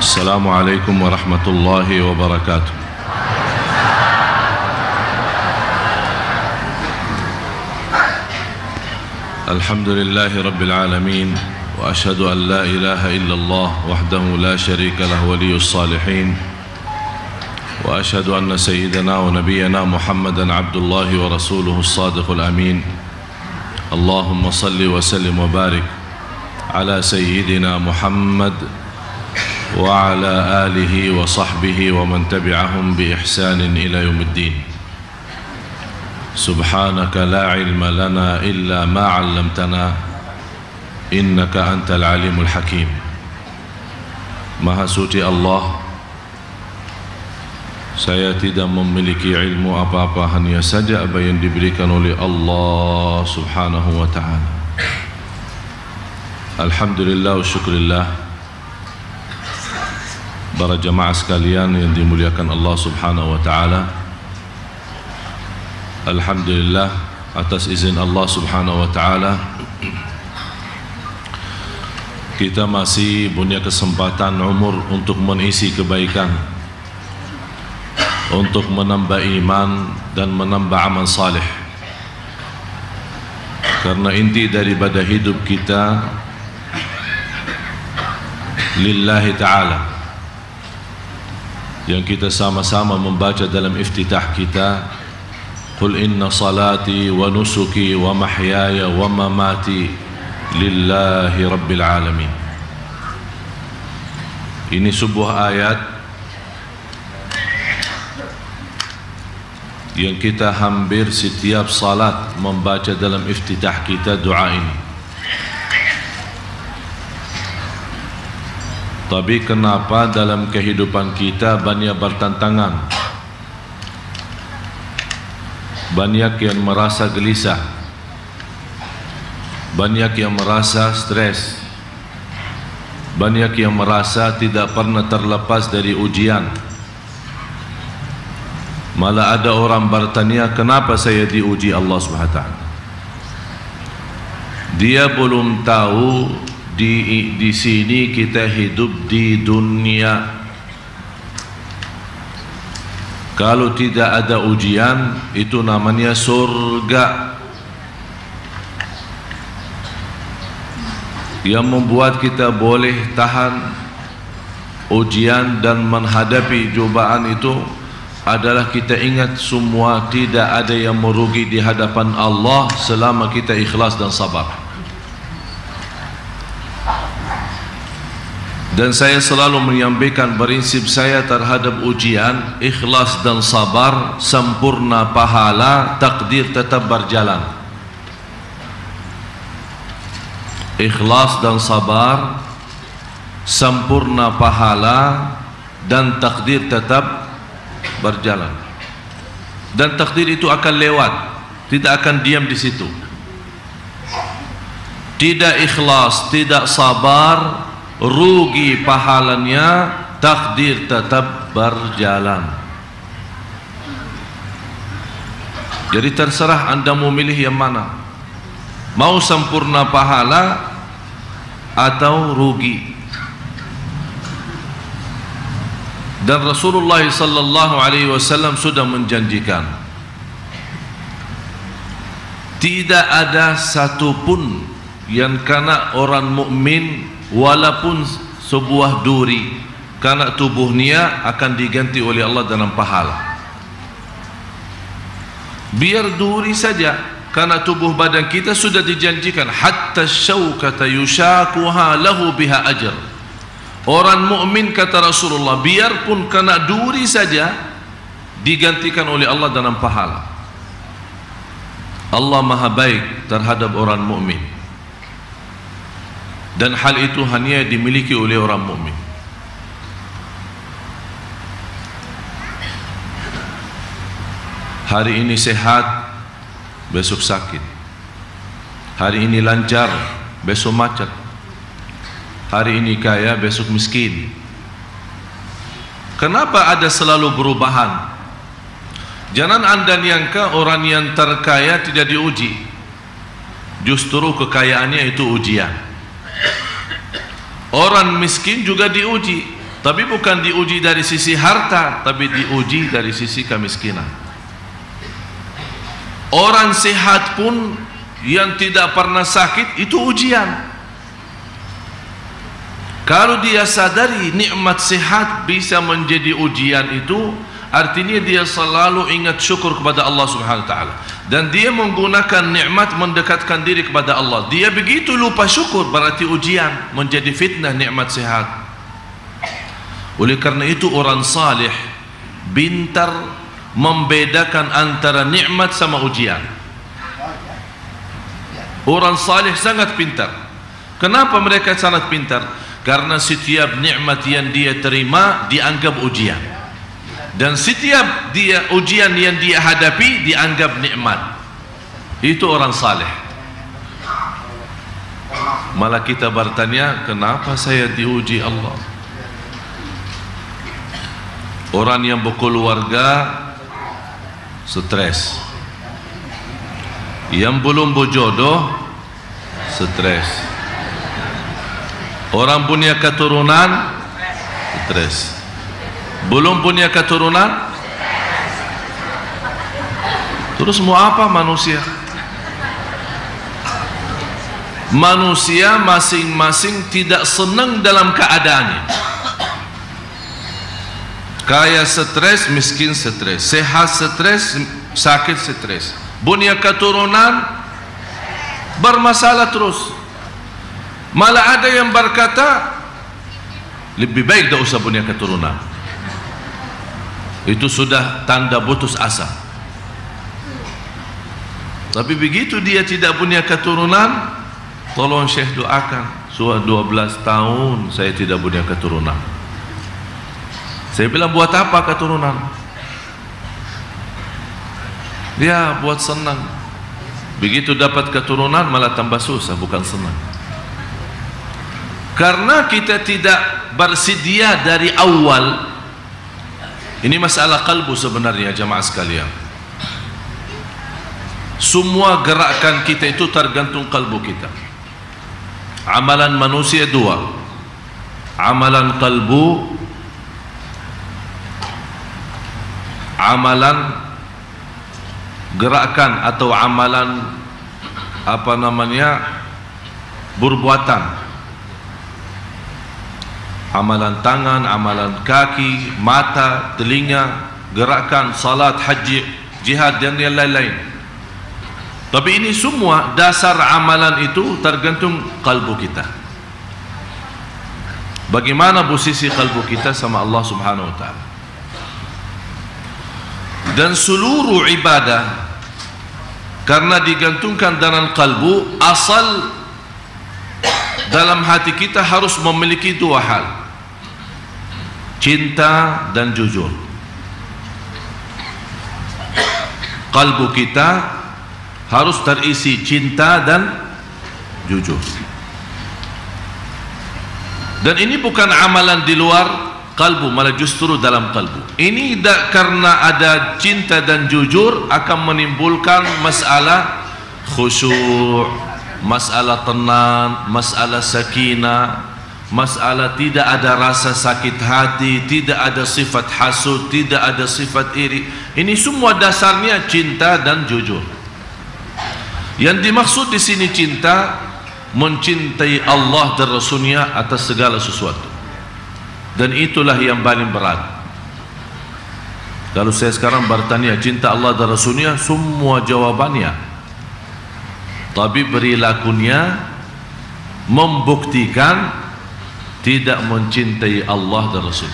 Assalamualaikum warahmatullahi wabarakatuh. Alhamdulillahi rabbil alamin, wa ashhadu an la ilaha illallah wahdahu la sharika lahu waliyus salihin, wa ashhadu anna sayyidana wa nabiyyana Muhammadan abdullahi wa rasuluhu as-sadiqul amin. Allahumma salli wa sallim wa barik ala sayyidina Muhammad wa ala alihi wa sahbihi wa man tabi'ahum bi ihsanin ila yaumiddin. Subhanaka la ilma lana illa ma 'allamtana innaka antal alimul hakim. Maha suci Allah, saya tidak memiliki ilmu apa-apa, hanya saja apa yang diberikan oleh Allah subhanahu wa ta'ala. Alhamdulillah wa syukurillah. Para jamaah sekalian yang dimuliakan Allah subhanahu wa ta'ala, alhamdulillah atas izin Allah subhanahu wa ta'ala kita masih punya kesempatan umur untuk mengisi kebaikan, untuk menambah iman dan menambah amal saleh. Karena inti daripada hidup kita lillahi ta'ala, yang kita sama-sama membaca dalam iftitah kita, qul inna salati wa nusuki wa mahyaya wa mamati lillahi rabbil alamin. Ini sebuah ayat yang kita hampir setiap salat membaca dalam iftitah kita doa ini. Tapi kenapa dalam kehidupan kita banyak bertantangan, banyak yang merasa gelisah, banyak yang merasa stres, banyak yang merasa tidak pernah terlepas dari ujian. Malah ada orang bertanya, kenapa saya diuji Allah Subhanahu wa ta'ala? Dia belum tahu di sini kita hidup di dunia. Kalau tidak ada ujian, itu namanya surga. Yang membuat kita boleh tahan ujian dan menghadapi cobaan itu adalah kita ingat semua tidak ada yang merugi di hadapan Allah selama kita ikhlas dan sabar. Dan saya selalu menyampaikan prinsip saya terhadap ujian, ikhlas dan sabar, sempurna pahala, takdir tetap berjalan. Ikhlas dan sabar, sempurna pahala, dan takdir tetap berjalan. Dan takdir itu akan lewat, tidak akan diam di situ. Tidak ikhlas, tidak sabar, rugi pahalanya, takdir tetap berjalan. Jadi terserah anda mau milih yang mana, mau sempurna pahala atau rugi. Dan Rasulullah sallallahu alaihi wasallam sudah menjanjikan, tidak ada satupun yang kena orang mukmin walaupun sebuah duri karena tubuhnya akan diganti oleh Allah dalam pahala. Biar duri saja, karena tubuh badan kita sudah dijanjikan hatta syaukata yushakuha lahu biha ajr. Orang mukmin kata Rasulullah, biarpun kena duri saja digantikan oleh Allah dalam pahala. Allah maha baik terhadap orang mukmin. Dan hal itu hanya dimiliki oleh orang mukmin. Hari ini sehat, besok sakit. Hari ini lancar, besok macet. Hari ini kaya, besok miskin. Kenapa ada selalu perubahan? Jangan anda nyangka orang yang terkaya tidak diuji. Justru kekayaannya itu ujian. Orang miskin juga diuji, Tapi bukan diuji dari sisi harta, tapi diuji dari sisi kemiskinan. Orang sehat pun yang tidak pernah sakit itu ujian. Kalau dia sadari nikmat sehat bisa menjadi ujian itu, artinya dia selalu ingat syukur kepada Allah Subhanahu wa taala, dan dia menggunakan nikmat mendekatkan diri kepada Allah. Dia begitu lupa syukur, berarti ujian, menjadi fitnah nikmat sehat. Oleh karena itu orang salih pintar membedakan antara nikmat sama ujian. Orang salih sangat pintar. Kenapa mereka sangat pintar? Karena setiap nikmat yang dia terima dianggap ujian, dan setiap ujian yang dia hadapi dianggap nikmat. Itu orang saleh. Malah kita bertanya, kenapa saya diuji Allah? Orang yang berkeluarga stres, yang belum berjodoh stres, orang punya keturunan stres, belum punya keturunan, terus mau apa manusia? Manusia masing-masing tidak senang dalam keadaannya. Kaya stres, miskin stres, sehat stres, sakit stres, punya keturunan bermasalah terus. Malah ada yang berkata, lebih baik tak usah punya keturunan. Itu sudah tanda putus asa. Tapi begitu dia tidak punya keturunan, tolong Syekh doakan, sudah 12 tahun saya tidak punya keturunan. Saya bilang, buat apa keturunan? Dia buat senang. Begitu dapat keturunan malah tambah susah, bukan senang. Karena kita tidak bersedia dari awal. Ini masalah kalbu sebenarnya jamaah sekalian. Semua gerakan kita itu tergantung kalbu kita. Amalan manusia dua, amalan kalbu, amalan gerakan atau amalan apa namanya perbuatan. Amalan tangan, amalan kaki, mata, telinga, gerakan, salat, haji, jihad dan yang lain-lain. Tapi ini semua dasar amalan itu tergantung kalbu kita. Bagaimana posisi kalbu kita sama Allah Subhanahu wa taala. Dan seluruh ibadah karena digantungkan dalam kalbu, asal dalam hati kita harus memiliki dua hal, cinta dan jujur. Kalbu kita harus terisi cinta dan jujur. Dan ini bukan amalan di luar kalbu, malah justru dalam kalbu. Ini karena ada cinta dan jujur akan menimbulkan masalah khusyuk, masalah tenang, masalah sakinah, masalah tidak ada rasa sakit hati, tidak ada sifat hasud, tidak ada sifat iri. Ini semua dasarnya cinta dan jujur. Yang dimaksud di sini cinta, mencintai Allah dan Rasulnya atas segala sesuatu. Dan itulah yang paling berat. Kalau saya sekarang bertanya cinta Allah dan Rasulnya, semua jawabannya. Tapi perilakunya membuktikan tidak mencintai Allah dan Rasul.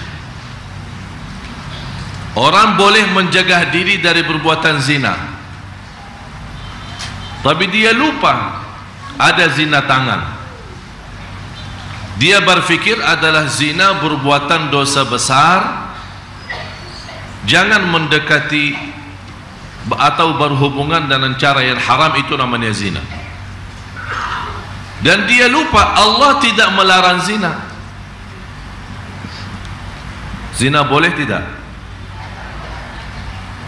Orang boleh menjaga diri dari perbuatan zina, tapi dia lupa ada zina tangan. Dia berfikir adalah zina perbuatan dosa besar, jangan mendekati atau berhubungan dengan cara yang haram, itu namanya zina. Dan dia lupa Allah tidak melarang zina. Zina boleh tidak?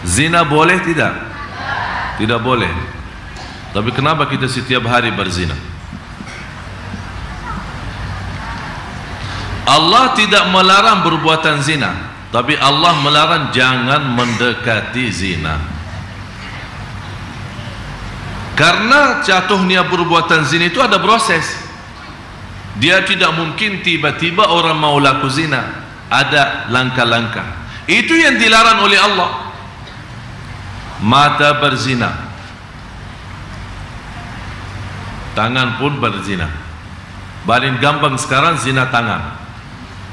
Zina boleh tidak? Tidak boleh. Tapi kenapa kita setiap hari berzina? Allah tidak melarang perbuatan zina, tapi Allah melarang jangan mendekati zina. Karena jatuhnya perbuatan zina itu ada proses. Dia tidak mungkin tiba-tiba orang mau laku zina. Ada langkah-langkah. Itu yang dilarang oleh Allah. Mata berzina, tangan pun berzina. Paling gampang sekarang zina tangan.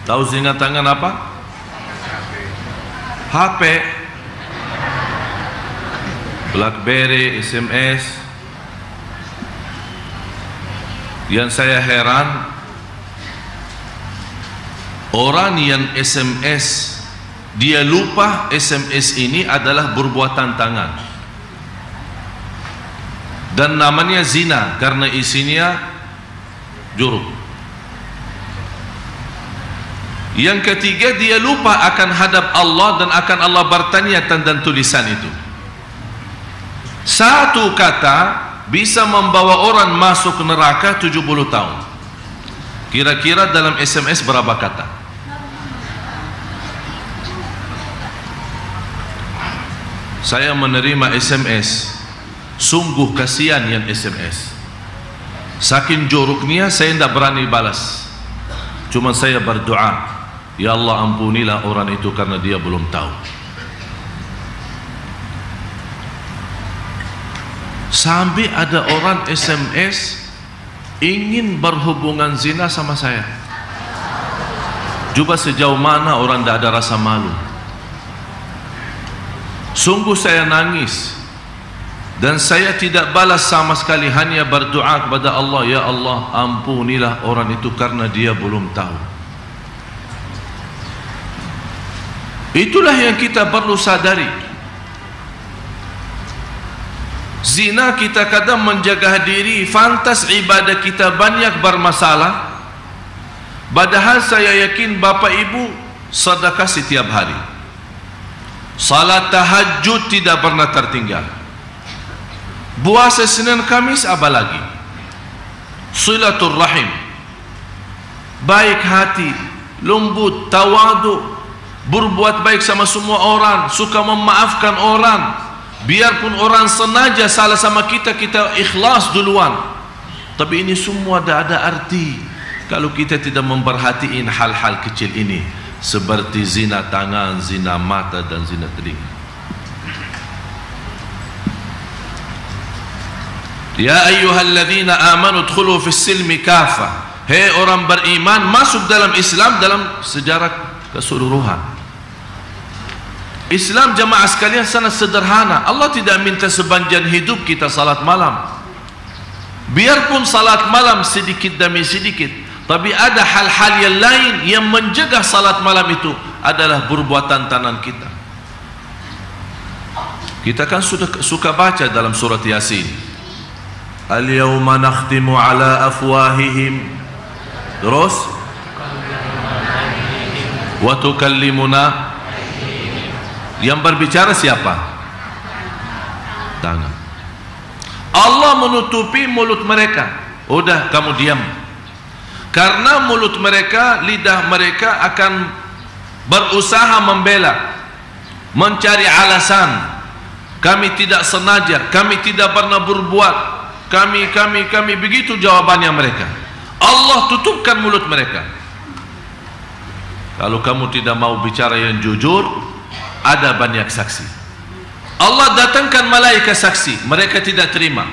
Tahu zina tangan apa? HP, BlackBerry, SMS. Yang saya heran, orang yang SMS dia lupa SMS ini adalah perbuatan tangan, dan namanya zina karena isinya juruk. Yang ketiga, dia lupa akan hadap Allah dan akan Allah bertanya tentang tulisan itu. Satu kata bisa membawa orang masuk neraka 70 tahun. Kira-kira dalam SMS berapa kata? Saya menerima SMS, sungguh kasihan yang SMS. Saking joroknya saya tidak berani balas. Cuma saya berdoa, ya Allah ampunilah orang itu karena dia belum tahu. Sampai ada orang SMS ingin berhubungan zina sama saya. Coba sejauh mana orang tidak ada rasa malu. Sungguh saya nangis, dan saya tidak balas sama sekali, hanya berdoa kepada Allah, ya Allah ampunilah orang itu karena dia belum tahu. Itulah yang kita perlu sadari. Zina kita kadang menjaga diri, fantas ibadah kita banyak bermasalah. Padahal saya yakin Bapak Ibu sedekah setiap hari, salat tahajud tidak pernah tertinggal, puasa Senin Kamis apalagi, silaturrahim, baik hati, lembut, tawadu, berbuat baik sama semua orang, suka memaafkan orang. Biarpun orang sengaja salah sama kita, kita ikhlas duluan. Tapi ini semua tidak ada arti kalau kita tidak memperhatiin hal-hal kecil ini, seperti zina tangan, zina mata, dan zina telinga. Ya ayyuhalladzina amanu udkhulu fis silmi kafah. Hei orang beriman, masuk dalam Islam dalam sejarah keseluruhan. Islam jamaah sekalian sangat sederhana. Allah tidak minta sepanjang hidup kita salat malam. Biarpun salat malam sedikit demi sedikit, tapi ada hal-hal yang lain yang mencegah salat malam itu adalah perbuatan tangan kita. Kita kan sudah suka baca dalam surat Yasin, al-yawma nakhtimu ala afwahihim, terus wa tukallimuna. Yang berbicara siapa? Tangan. Allah menutupi mulut mereka. Udah, kamu diam. Karena mulut mereka, lidah mereka akan berusaha membela, mencari alasan. Kami tidak sengaja, kami tidak pernah berbuat, kami, begitu jawabannya mereka. Allah tutupkan mulut mereka. Kalau kamu tidak mau bicara yang jujur, ada banyak saksi. Allah datangkan malaikat saksi, mereka tidak terima.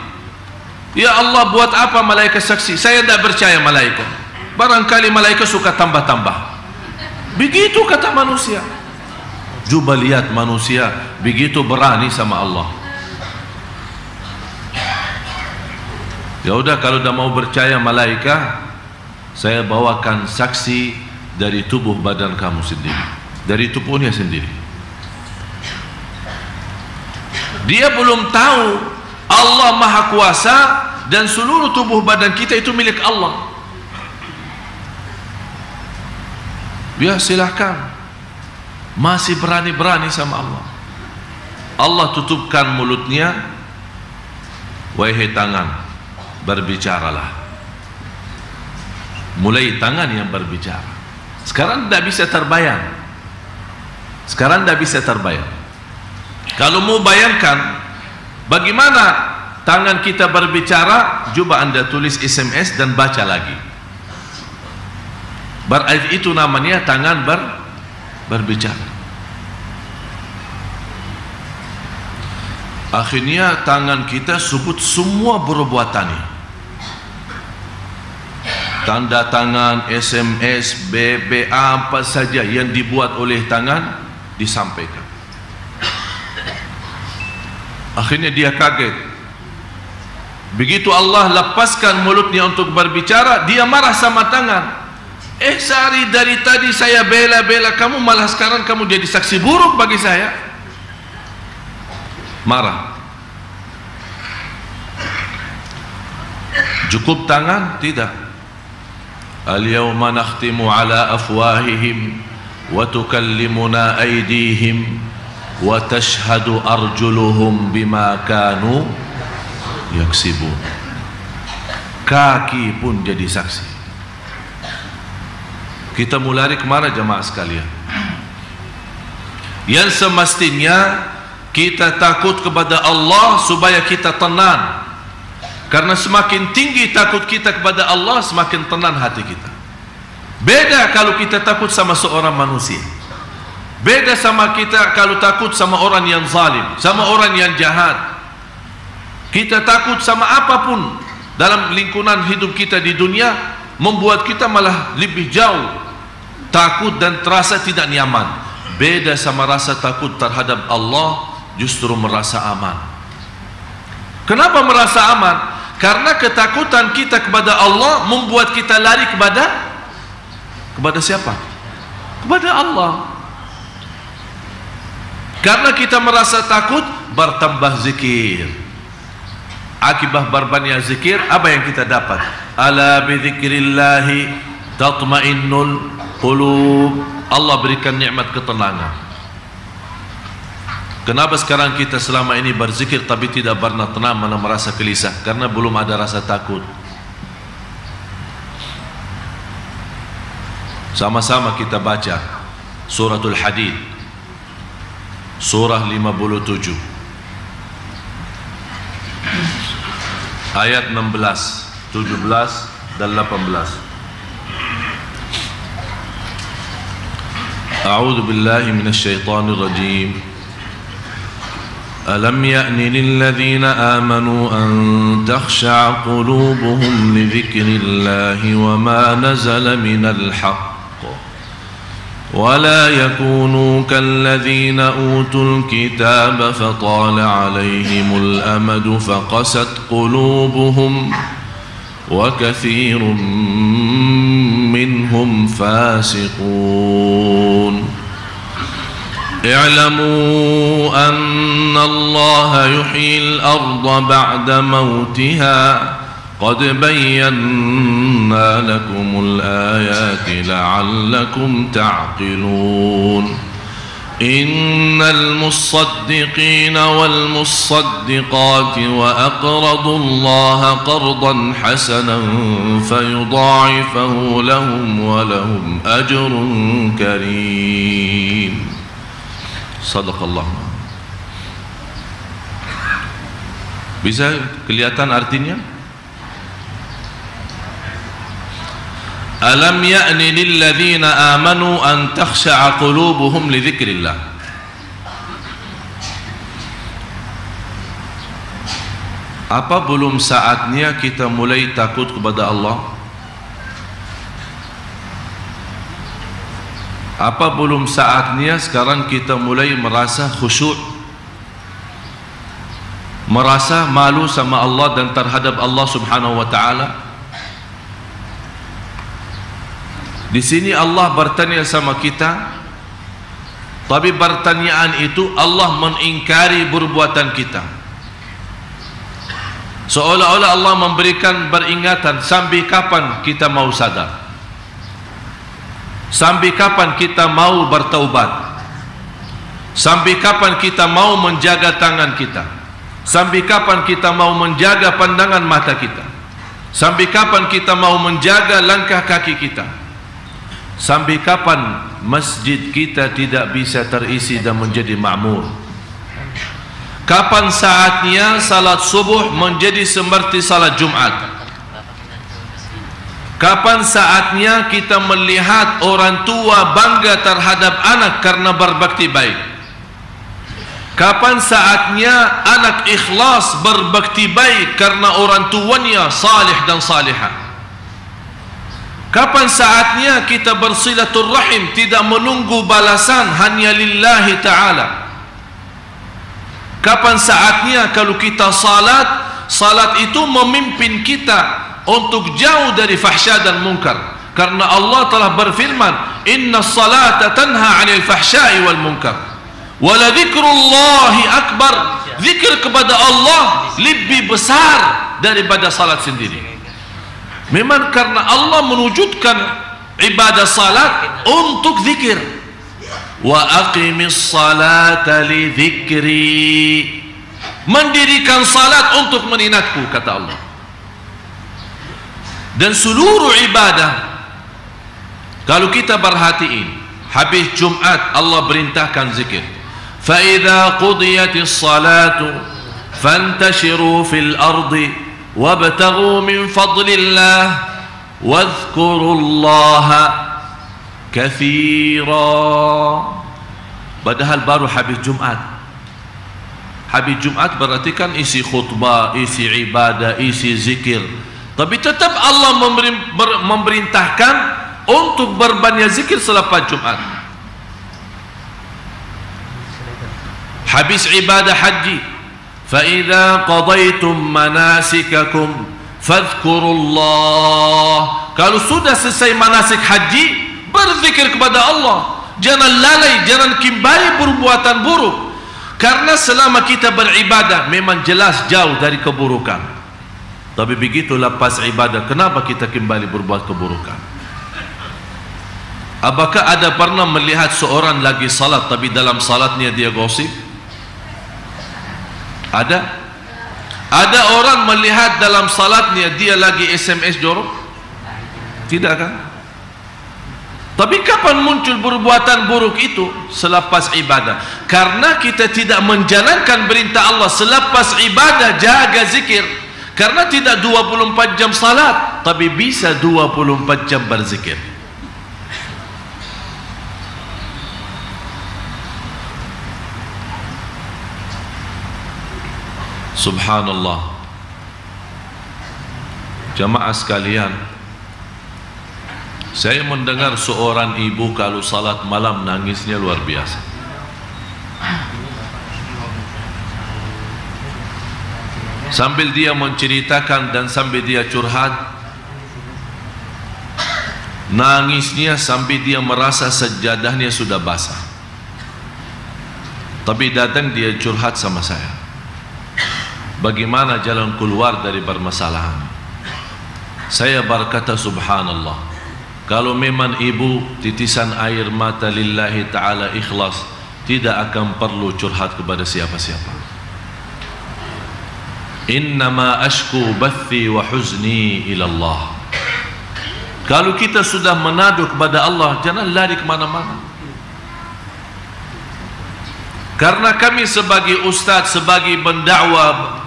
Ya Allah, buat apa malaikat saksi? Saya tidak percaya malaikat. Barangkali malaikat suka tambah-tambah. Begitu kata manusia. Coba lihat manusia begitu berani sama Allah. Ya udah, kalau tidak mau percaya malaikat, saya bawakan saksi dari tubuh badan kamu sendiri, dari tubuhnya sendiri. Dia belum tahu Allah Maha Kuasa dan seluruh tubuh badan kita itu milik Allah. Ya silahkan, masih berani-berani sama Allah. Allah tutupkan mulutnya. Wahai tangan, berbicaralah. Mulai tangan yang berbicara. Sekarang tidak bisa terbayang. Sekarang tidak bisa terbayang. Kalau mau bayangkan bagaimana tangan kita berbicara, coba Anda tulis SMS dan baca lagi. Berarti itu namanya tangan berbicara. Akhirnya tangan kita sebut semua perbuatannya. Tanda tangan, SMS, BBA, apa saja yang dibuat oleh tangan disampaikan. Akhirnya dia kaget. Begitu Allah lepaskan mulutnya untuk berbicara, dia marah sama tangan. Sehari dari tadi saya bela-bela kamu, malah sekarang kamu jadi saksi buruk bagi saya. Marah. Cukup tangan? Tidak. Al-yawma nakhtimu ala afwahihim wa tukallimuna aydihim wa tashhadu arjuluhum bima kanu yaksibun. Kaki pun jadi saksi. Kita mulai kemana jemaah sekalian? Yang semestinya kita takut kepada Allah supaya kita tenang. Karena semakin tinggi takut kita kepada Allah, semakin tenang hati kita. Beda kalau kita takut sama seorang manusia. Beda sama kita kalau takut sama orang yang zalim, sama orang yang jahat. Kita takut sama apapun dalam lingkungan hidup kita di dunia, membuat kita malah lebih jauh takut dan terasa tidak nyaman. Beda sama rasa takut terhadap Allah, justru merasa aman. Kenapa merasa aman? Karena ketakutan kita kepada Allah membuat kita lari kepada siapa? Kepada Allah. Karena kita merasa takut, bertambah zikir. Akibat berbanyak zikir, apa yang kita dapat? Ala bidzikrillahi tatma'innul qulub. Allah berikan nikmat ketenangan. Kenapa sekarang kita selama ini berzikir tapi tidak pernah tenang, mana merasa gelisah? Karena belum ada rasa takut. Sama-sama kita baca Suratul Hadid, surah 57, ayat 16, 17 dan 18. A'udzu billahi minasy syaithanir rajim. ألم يأن للذين آمنوا أن تخشع قلوبهم لذكر الله وما نزل من الحق ولا يكونوا كالذين أوتوا الكتاب فطال عليهم الأمد فقست قلوبهم وكثير منهم فاسقون اعلموا أن الله يحيي الأرض بعد موتها قد بينا لكم الآيات لعلكم تعقلون إن المصدقين والمصدقات وأقرضوا الله قرضا حسنا فيضاعفه لهم ولهم أجر كريم. Sadaqallah. Bisa kelihatan artinya? Alam ya'ni lilladzina amanu an takhsha'a qulubuhum li dzikrillah. Apa belum saatnya kita mulai takut kepada Allah? Apa belum saatnya sekarang kita mulai merasa khusyuk, merasa malu sama Allah dan terhadap Allah Subhanahu wa taala? Di sini Allah bertanya sama kita, tapi pertanyaan itu Allah mengingkari perbuatan kita. Seolah-olah Allah memberikan peringatan, sampai kapan kita mau sadar? Sampai kapan kita mau bertaubat? Sampai kapan kita mau menjaga tangan kita? Sampai kapan kita mau menjaga pandangan mata kita? Sampai kapan kita mau menjaga langkah kaki kita? Sampai kapan masjid kita tidak bisa terisi dan menjadi makmur? Kapan saatnya salat subuh menjadi seperti salat Jumat? Kapan saatnya kita melihat orang tua bangga terhadap anak karena berbakti baik? Kapan saatnya anak ikhlas berbakti baik karena orang tuanya salih dan salihah? Kapan saatnya kita bersilaturrahim tidak menunggu balasan, hanya lillahi ta'ala? Kapan saatnya kalau kita salat itu memimpin kita untuk jauh dari fahsya dan munkar? Karena Allah telah berfirman, inna salata tanha 'anil fahsya'i wal munkar wa la dzikrullahi akbar. Zikir kepada Allah lebih besar daripada salat sendiri. Memang karena Allah menwujudkan ibadah salat untuk zikir. Wa aqimis salata li dzikri. Mendirikan salat untuk mengingatku, kata Allah. Dan seluruh ibadah, kalau kita perhatiin, habis Jumat Allah perintahkan zikir. Fa idza qudiyatis salatu fantashiru fil ardi wabtaghu min fadlillah wadhkurullaha katsira. Padahal baru habis Jumat. Habis Jumat berarti kan isi khutbah, isi ibadah, isi zikir. Tapi tetap Allah memerintahkan untuk berbanyak zikir selepas Jumat. Habis ibadah haji, fa idza qadaytum manasikakum fadhkurullah. Kalau sudah selesai manasik haji, berzikir kepada Allah. Jangan lalai, jangan kembali perbuatan buruk. Karena selama kita beribadah memang jelas jauh dari keburukan. Tapi begitu lepas ibadah, kenapa kita kembali berbuat keburukan? Apakah ada pernah melihat seorang lagi salat tapi dalam salatnya dia gosip? Ada? Ada orang melihat dalam salatnya dia lagi SMS jorok? Tidak kan? Tapi kapan muncul perbuatan buruk itu? Selepas ibadah. Karena kita tidak menjalankan perintah Allah selepas ibadah, jaga zikir. Karena tidak 24 jam salat, tapi bisa 24 jam berzikir. Subhanallah. Jamaah sekalian, saya mendengar seorang ibu kalau salat malam nangisnya luar biasa. Sambil dia menceritakan dan sambil dia curhat, nangisnya sampai dia merasa sejadahnya sudah basah. Tapi datang dia curhat sama saya, bagaimana jalan keluar dari permasalahan. Saya berkata subhanallah, kalau memang ibu titisan air mata lillahi ta'ala ikhlas, tidak akan perlu curhat kepada siapa-siapa. Innama ashku bathi wa huzni ilallah. Kalau kita sudah menadu kepada Allah, jangan lari kemana-mana. Karena kami sebagai ustaz, sebagai pendakwah,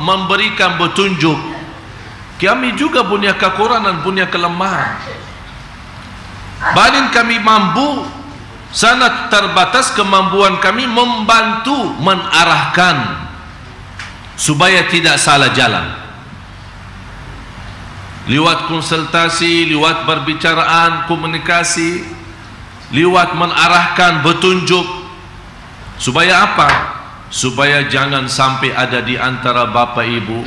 memberikan petunjuk, kami juga punya kekurangan, punya kelemahan. Paling kami mampu, sangat terbatas kemampuan kami membantu mengarahkan supaya tidak salah jalan. Lewat konsultasi, lewat perbicaraan, komunikasi, lewat mengarahkan petunjuk. Supaya apa? Supaya jangan sampai ada di antara bapa ibu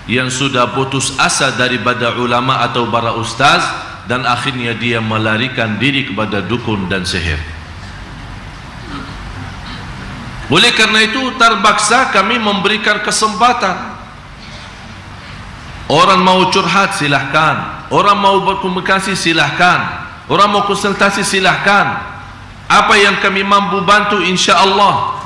yang sudah putus asa daripada ulama atau para ustaz, dan akhirnya dia melarikan diri kepada dukun dan sihir. Oleh karena itu terpaksa kami memberikan kesempatan. Orang mau curhat silahkan, orang mau berkomunikasi silahkan, orang mau konsultasi silahkan. Apa yang kami mampu bantu insya-Allah.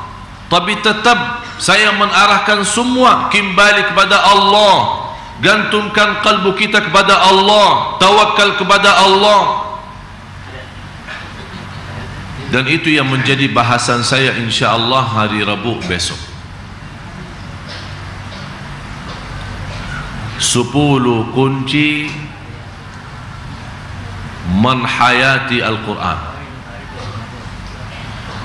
Tapi tetap saya mengarahkan semua kembali kepada Allah. Gantungkan kalbu kita kepada Allah, tawakal kepada Allah. Dan itu yang menjadi bahasan saya insya-Allah hari Rabu besok. 10 kunci menhayati Al-Quran.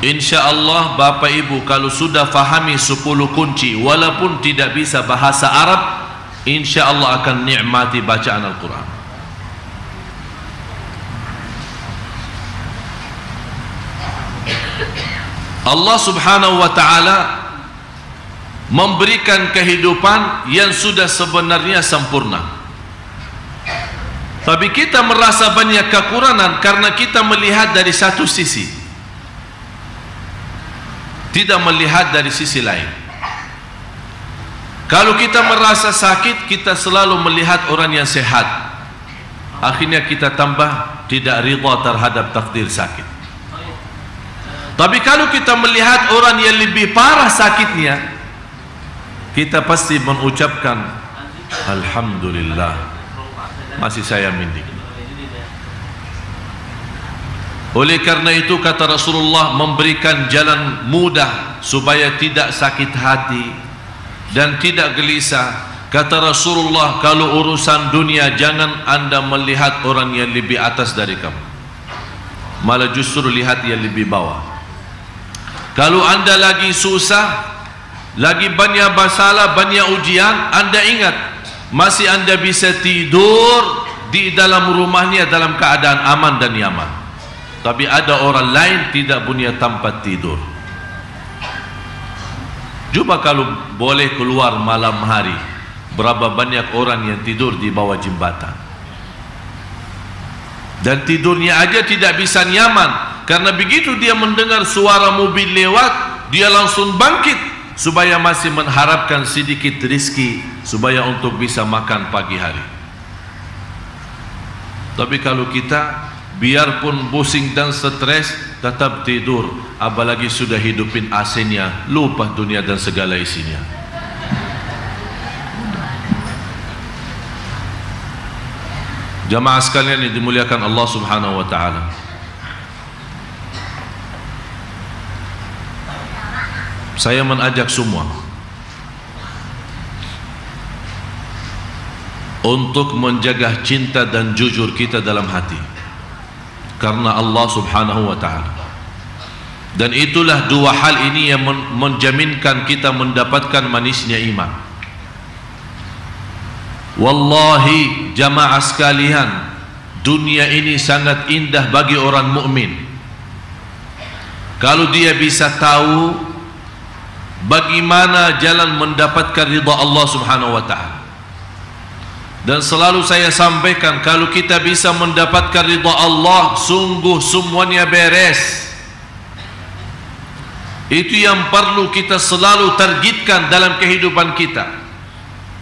InsyaAllah Bapak Ibu kalau sudah fahami 10 kunci, walaupun tidak bisa bahasa Arab, InsyaAllah akan nikmati bacaan Al-Quran. Allah subhanahu wa ta'ala memberikan kehidupan yang sudah sebenarnya sempurna, tapi kita merasa banyak kekurangan karena kita melihat dari satu sisi, tidak melihat dari sisi lain. Kalau kita merasa sakit, kita selalu melihat orang yang sehat, akhirnya kita tambah tidak ridha terhadap takdir sakit. Tapi kalau kita melihat orang yang lebih parah sakitnya, kita pasti mengucapkan Alhamdulillah, masih saya mending. Oleh karena itu kata Rasulullah memberikan jalan mudah supaya tidak sakit hati dan tidak gelisah. Kata Rasulullah, kalau urusan dunia jangan anda melihat orang yang lebih atas dari kamu, malah justru lihat yang lebih bawah. Kalau anda lagi susah, lagi banyak masalah, banyak ujian, anda ingat masih anda bisa tidur di dalam rumahnya dalam keadaan aman dan nyaman. Tapi ada orang lain tidak punya tempat tidur. Coba kalau boleh keluar malam hari, berapa banyak orang yang tidur di bawah jembatan, dan tidurnya aja tidak bisa nyaman. Karena begitu dia mendengar suara mobil lewat, dia langsung bangkit supaya masih mengharapkan sedikit rezeki supaya untuk bisa makan pagi hari. Tapi kalau kita biarpun pusing dan stres tetap tidur, apalagi sudah hidupin AC-nya, lupa dunia dan segala isinya. Jamaah sekalian yang dimuliakan Allah Subhanahu wa taala, saya mengajak semua untuk menjaga cinta dan jujur kita dalam hati karena Allah Subhanahu wa ta'ala. Dan itulah dua hal ini yang menjaminkan kita mendapatkan manisnya iman. Wallahi jamaah sekalian, dunia ini sangat indah bagi orang mukmin kalau dia bisa tahu bagaimana jalan mendapatkan ridha Allah Subhanahu wa ta'ala. Dan selalu saya sampaikan, kalau kita bisa mendapatkan ridha Allah, sungguh semuanya beres. Itu yang perlu kita selalu targetkan dalam kehidupan kita.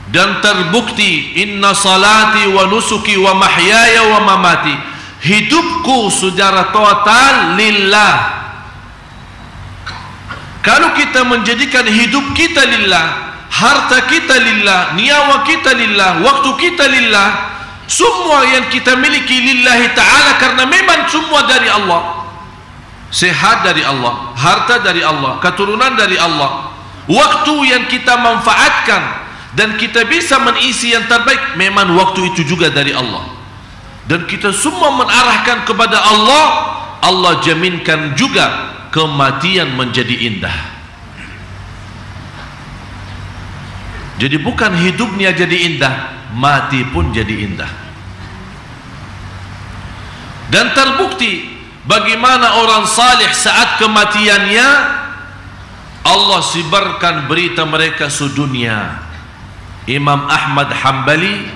Dan terbukti, inna salati wa nusuki wa mahyaya wa mamati, hidupku secara total lillah. Kalau kita menjadikan hidup kita lillah, harta kita lillah, nyawa kita lillah, waktu kita lillah, semua yang kita miliki lillahi ta'ala, karena memang semua dari Allah. Sehat dari Allah, harta dari Allah, keturunan dari Allah. Waktu yang kita manfaatkan dan kita bisa mengisi yang terbaik, memang waktu itu juga dari Allah. Dan kita semua mengarahkan kepada Allah, Allah jaminkan juga kematian menjadi indah. Jadi bukan hidupnya jadi indah, mati pun jadi indah. Dan terbukti bagaimana orang salih saat kematiannya Allah sibarkan berita mereka sedunia. Imam Ahmad Hambali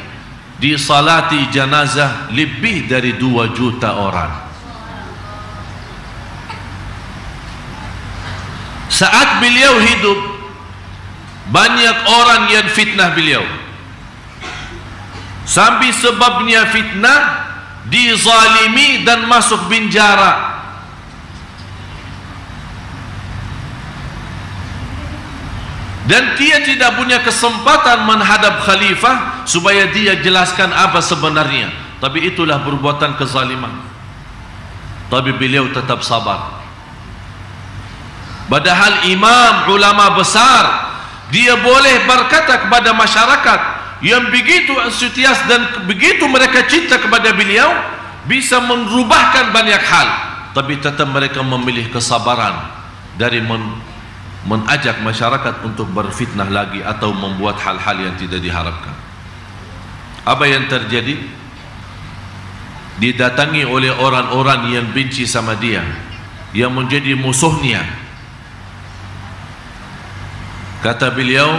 disalati jenazah lebih dari 2 juta orang. Saat beliau hidup, banyak orang yang fitnah beliau. Sampai sebabnya fitnah, dizalimi dan masuk penjara. Dan dia tidak punya kesempatan menghadap khalifah supaya dia jelaskan apa sebenarnya. Tapi itulah perbuatan kezaliman. Tapi beliau tetap sabar. Padahal imam ulama besar, dia boleh berkata kepada masyarakat yang begitu antusias dan begitu mereka cinta kepada beliau, bisa merubahkan banyak hal, tapi tetap mereka memilih kesabaran dari mengajak masyarakat untuk berfitnah lagi atau membuat hal-hal yang tidak diharapkan. Apa yang terjadi? Didatangi oleh orang-orang yang benci sama dia, yang menjadi musuhnya. Kata beliau,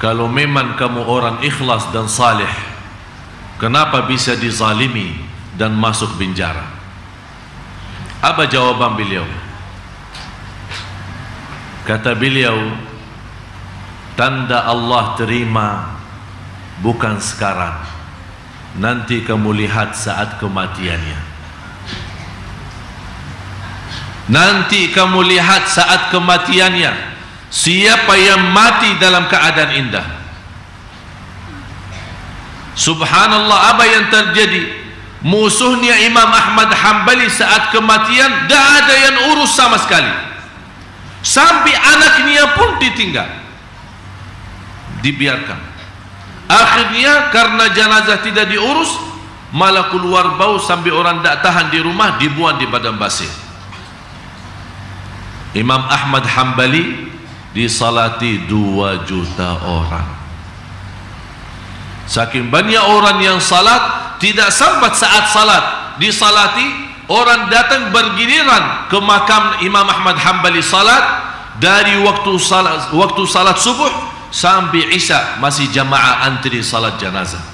kalau memang kamu orang ikhlas dan saleh, kenapa bisa dizalimi dan masuk penjara? Apa jawaban beliau? Kata beliau, tanda Allah terima bukan sekarang, nanti kamu lihat saat kematiannya. Nanti kamu lihat saat kematiannya, siapa yang mati dalam keadaan indah. Subhanallah, apa yang terjadi? Musuhnya Imam Ahmad Hanbali saat kematian, tak ada yang urus sama sekali. Sampai anaknya pun ditinggal, dibiarkan. Akhirnya karena jenazah tidak diurus, malah keluar bau sampai orang tak tahan di rumah, dibuang di padang pasir. Imam Ahmad Hanbali disalati 2 juta orang. Saking banyak orang yang salat, tidak sempat saat salat disalati, orang datang bergiliran ke makam Imam Ahmad Hanbali salat, dari waktu salat subuh sampai isya masih jamaah antri salat jenazah.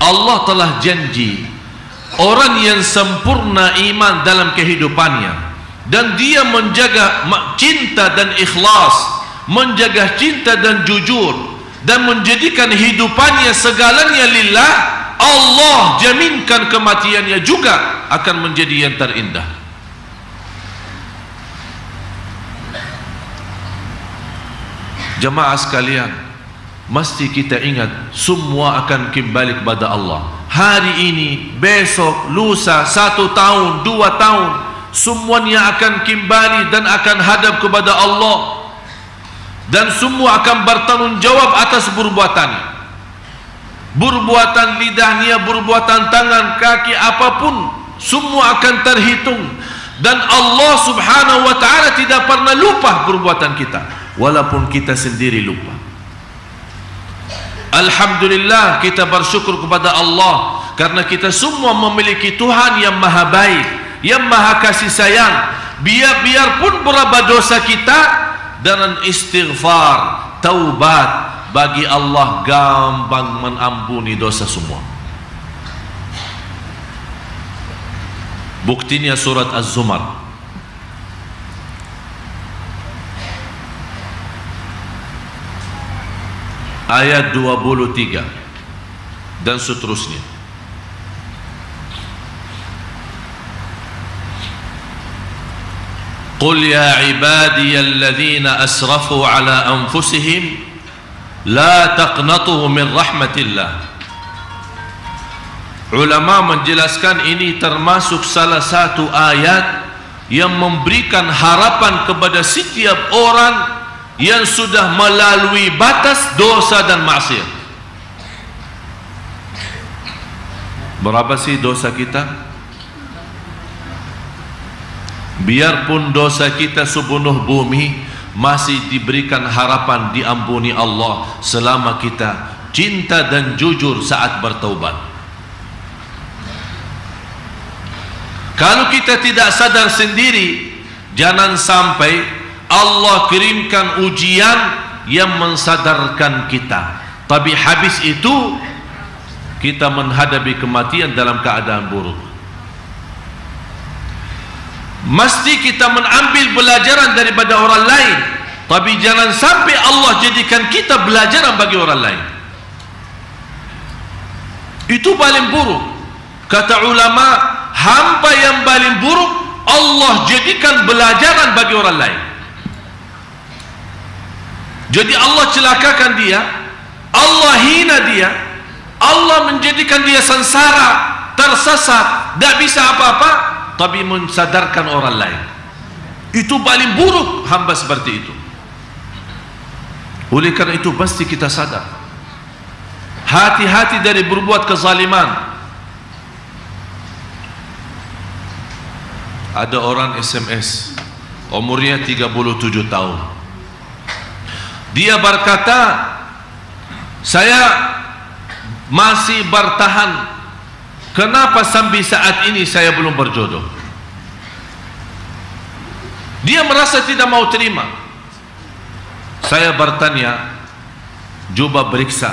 Allah telah janji orang yang sempurna iman dalam kehidupannya, dan dia menjaga cinta dan ikhlas, menjaga cinta dan jujur, dan menjadikan hidupannya segalanya lillah, Allah jaminkan kematiannya juga akan menjadi yang terindah. Jemaah sekalian, mesti kita ingat, semua akan kembali kepada Allah. Hari ini, besok, lusa, 1 tahun, 2 tahun, semuanya akan kembali dan akan hadap kepada Allah, dan semua akan bertanggung jawab atas perbuatannya. Perbuatan lidahnya, perbuatan tangan, kaki, apapun, semua akan terhitung, dan Allah subhanahu wa ta'ala tidak pernah lupa perbuatan kita, walaupun kita sendiri lupa. Alhamdulillah, kita bersyukur kepada Allah karena kita semua memiliki Tuhan yang maha baik, yang maha kasih sayang. Biarpun berapa dosa kita, dengan istighfar, taubat, bagi Allah gampang mengampuni dosa semua. Buktinya surat Az-Zumar ayat 23 dan seterusnya. Qul ya ibadiyalladzina asrafu ala anfusihim la taqnatu min rahmatillah. Ulama menjelaskan ini termasuk salah satu ayat yang memberikan harapan kepada setiap orang yang sudah melalui batas dosa dan maksiat. Berapa sih dosa kita? Biarpun dosa kita sepenuh bumi, masih diberikan harapan diampuni Allah selama kita cinta dan jujur saat bertaubat. Kalau kita tidak sadar sendiri, jangan sampai Allah kirimkan ujian yang mensadarkan kita, tapi habis itu kita menghadapi kematian dalam keadaan buruk. Mesti kita mengambil pelajaran daripada orang lain, tapi jangan sampai Allah jadikan kita pelajaran bagi orang lain. Itu paling buruk. Kata ulama, hamba yang paling buruk Allah jadikan pelajaran bagi orang lain. Jadi Allah celakakan dia, Allah hina dia, Allah menjadikan dia sengsara, tersesat, tak bisa apa-apa, tapi mensadarkan orang lain. Itu paling buruk hamba seperti itu. Oleh karena itu pasti kita sadar, hati-hati dari berbuat kezaliman. Ada orang SMS, umurnya 37 tahun. Dia berkata, saya masih bertahan. Kenapa sampai saat ini saya belum berjodoh? Dia merasa tidak mau terima. Saya bertanya, coba periksa,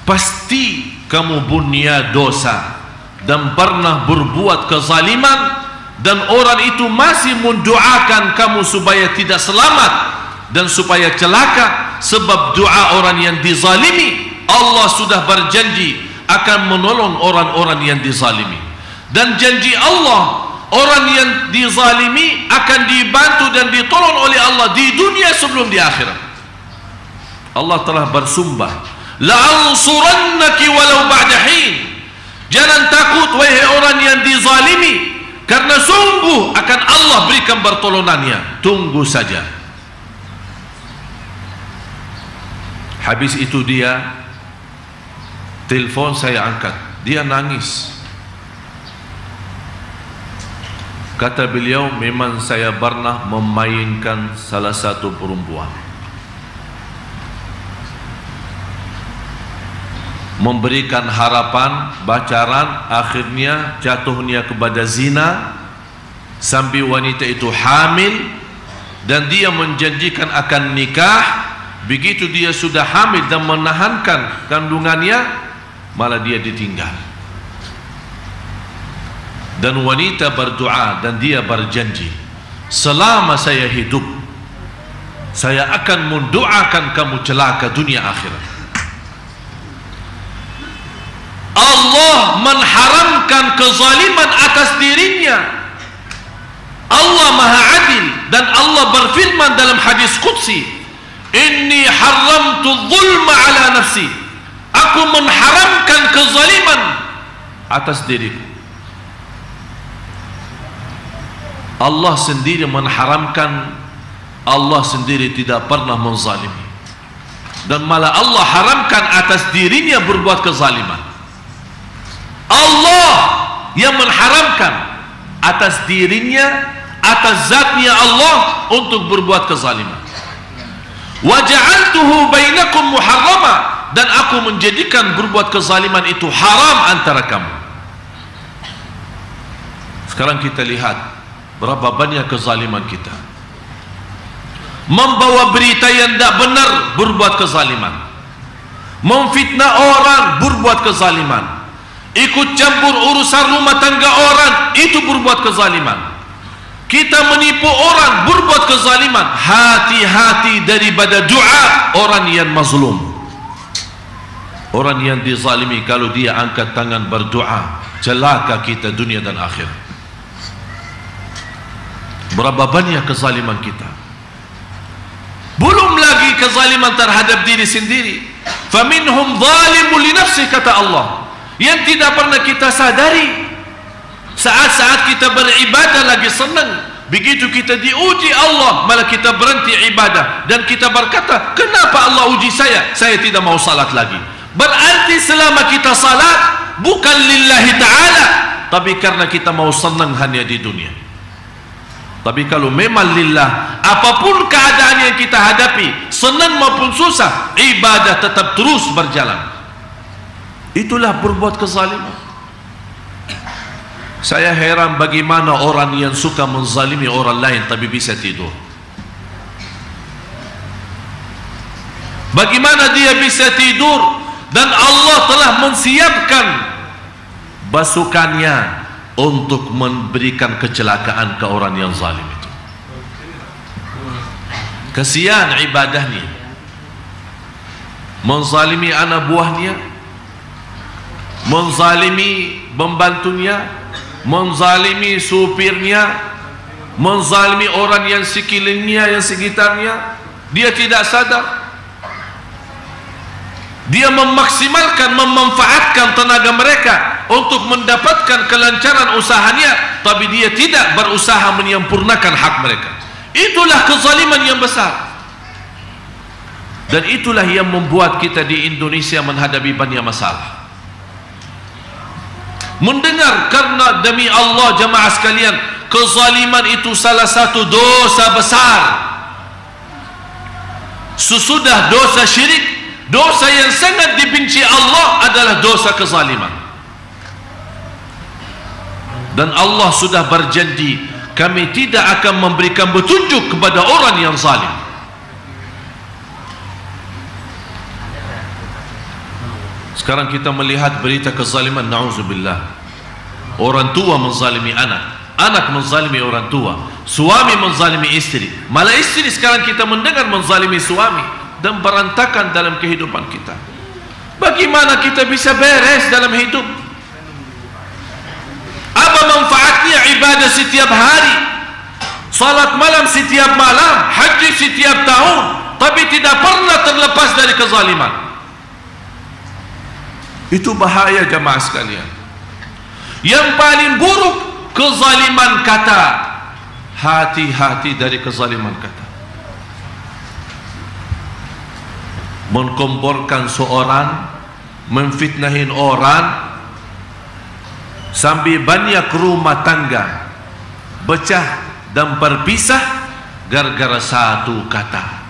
pasti kamu punya dosa dan pernah berbuat kezaliman, dan orang itu masih mendoakan kamu supaya tidak selamat dan supaya celaka. Sebab doa orang yang dizalimi, Allah sudah berjanji akan menolong orang-orang yang dizalimi, dan janji Allah, orang yang dizalimi akan dibantu dan ditolong oleh Allah di dunia sebelum di akhirat. Allah telah bersumpah, la'ansurannaki walau ba'da hin. Jangan takut wahai orang yang dizalimi, karena sungguh akan Allah berikan pertolongannya. Tunggu saja. Habis itu dia telepon, saya angkat, dia nangis. Kata beliau, memang saya pernah memainkan salah satu perempuan, memberikan harapan, pacaran, akhirnya jatuhnya kepada zina sampai wanita itu hamil, dan dia menjanjikan akan nikah. Begitu dia sudah hamil dan menahankan kandungannya, malah dia ditinggal. Dan wanita berdoa dan dia berjanji, selama saya hidup, saya akan mendoakan kamu celaka dunia akhirat. Allah mengharamkan kezaliman atas dirinya. Allah Maha Adil, dan Allah berfirman dalam hadis qudsi, inni haramtu zulma ala nafsi. Aku mengharamkan kezaliman atas diriku. Allah sendiri mengharamkan, Allah sendiri tidak pernah menzalimi, dan malah Allah haramkan atas dirinya berbuat kezaliman. Allah yang mengharamkan atas dirinya, atas zatnya Allah untuk berbuat kezaliman. Wa ja'altuhu bainakum muharrama, dan aku menjadikan berbuat kezaliman itu haram antara kamu. Sekarang kita lihat berapa banyak kezaliman kita. Membawa berita yang tidak benar, berbuat kezaliman. Memfitnah orang, berbuat kezaliman. Ikut campur urusan rumah tangga orang, itu berbuat kezaliman. Kita menipu orang, berbuat kezaliman. Hati-hati daripada doa orang yang mazlum. Orang yang dizalimi, kalau dia angkat tangan berdoa, celaka kita dunia dan akhirat. Berapa banyak kezaliman kita. Belum lagi kezaliman terhadap diri sendiri. Faminhum zalimun li nafsi, kata Allah, yang tidak pernah kita sadari. Saat-saat kita beribadah lagi senang, begitu kita diuji Allah, malah kita berhenti ibadah dan kita berkata, kenapa Allah uji saya? Saya tidak mau salat lagi. Berarti selama kita salat bukan lillahi ta'ala, tapi karena kita mau senang hanya di dunia. Tapi kalau memang lillah, apapun keadaan yang kita hadapi, senang maupun susah, ibadah tetap terus berjalan. Itulah berbuat kezaliman. Saya heran bagaimana orang yang suka menzalimi orang lain tapi bisa tidur. Bagaimana dia bisa tidur dan Allah telah mensiapkan pasukannya untuk memberikan kecelakaan ke orang yang zalim itu. Kasihan ibadahnya, menzalimi anak buahnya, menzalimi pembantunya, menzalimi supirnya, menzalimi orang yang sekelilingnya, yang sekitarnya. Dia tidak sadar. Dia memaksimalkan, memanfaatkan tenaga mereka untuk mendapatkan kelancaran usahanya, tapi dia tidak berusaha menyempurnakan hak mereka. Itulah kezaliman yang besar. Dan itulah yang membuat kita di Indonesia menghadapi banyak masalah. Mendengar, karena demi Allah jamaah sekalian, kezaliman itu salah satu dosa besar. Sesudah dosa syirik, dosa yang sangat dibenci Allah adalah dosa kezaliman. Dan Allah sudah berjanji, kami tidak akan memberikan petunjuk kepada orang yang zalim. Sekarang kita melihat berita kezaliman, na'udzubillah. Orang tua menzalimi anak, anak menzalimi orang tua, suami menzalimi istri, malah istri sekarang kita mendengar menzalimi suami, dan berantakan dalam kehidupan kita. Bagaimana kita bisa beres dalam hidup? Apa manfaatnya ibadah setiap hari, salat malam setiap malam, haji setiap tahun, tapi tidak pernah terlepas dari kezaliman? Itu bahaya jamaah sekalian. Yang paling buruk kezaliman kata. Hati-hati dari kezaliman kata. Mengkomporkan seorang, memfitnahin orang, sampai banyak rumah tangga pecah dan berpisah gara-gara satu kata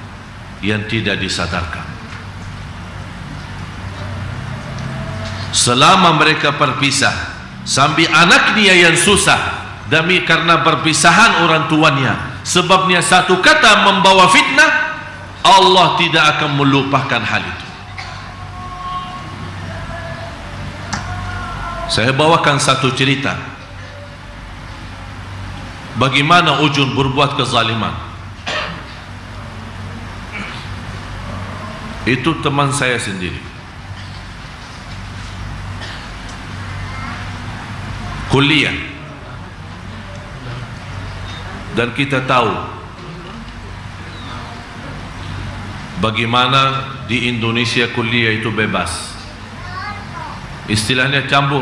yang tidak disadarkan. Selama mereka berpisah, sampai anaknya yang susah demi karena perpisahan orang tuanya, sebabnya satu kata membawa fitnah, Allah tidak akan melupakan hal itu. Saya bawakan satu cerita bagaimana ujung berbuat kezaliman. Itu teman saya sendiri, kuliah, dan kita tahu bagaimana di Indonesia kuliah itu bebas, istilahnya campur.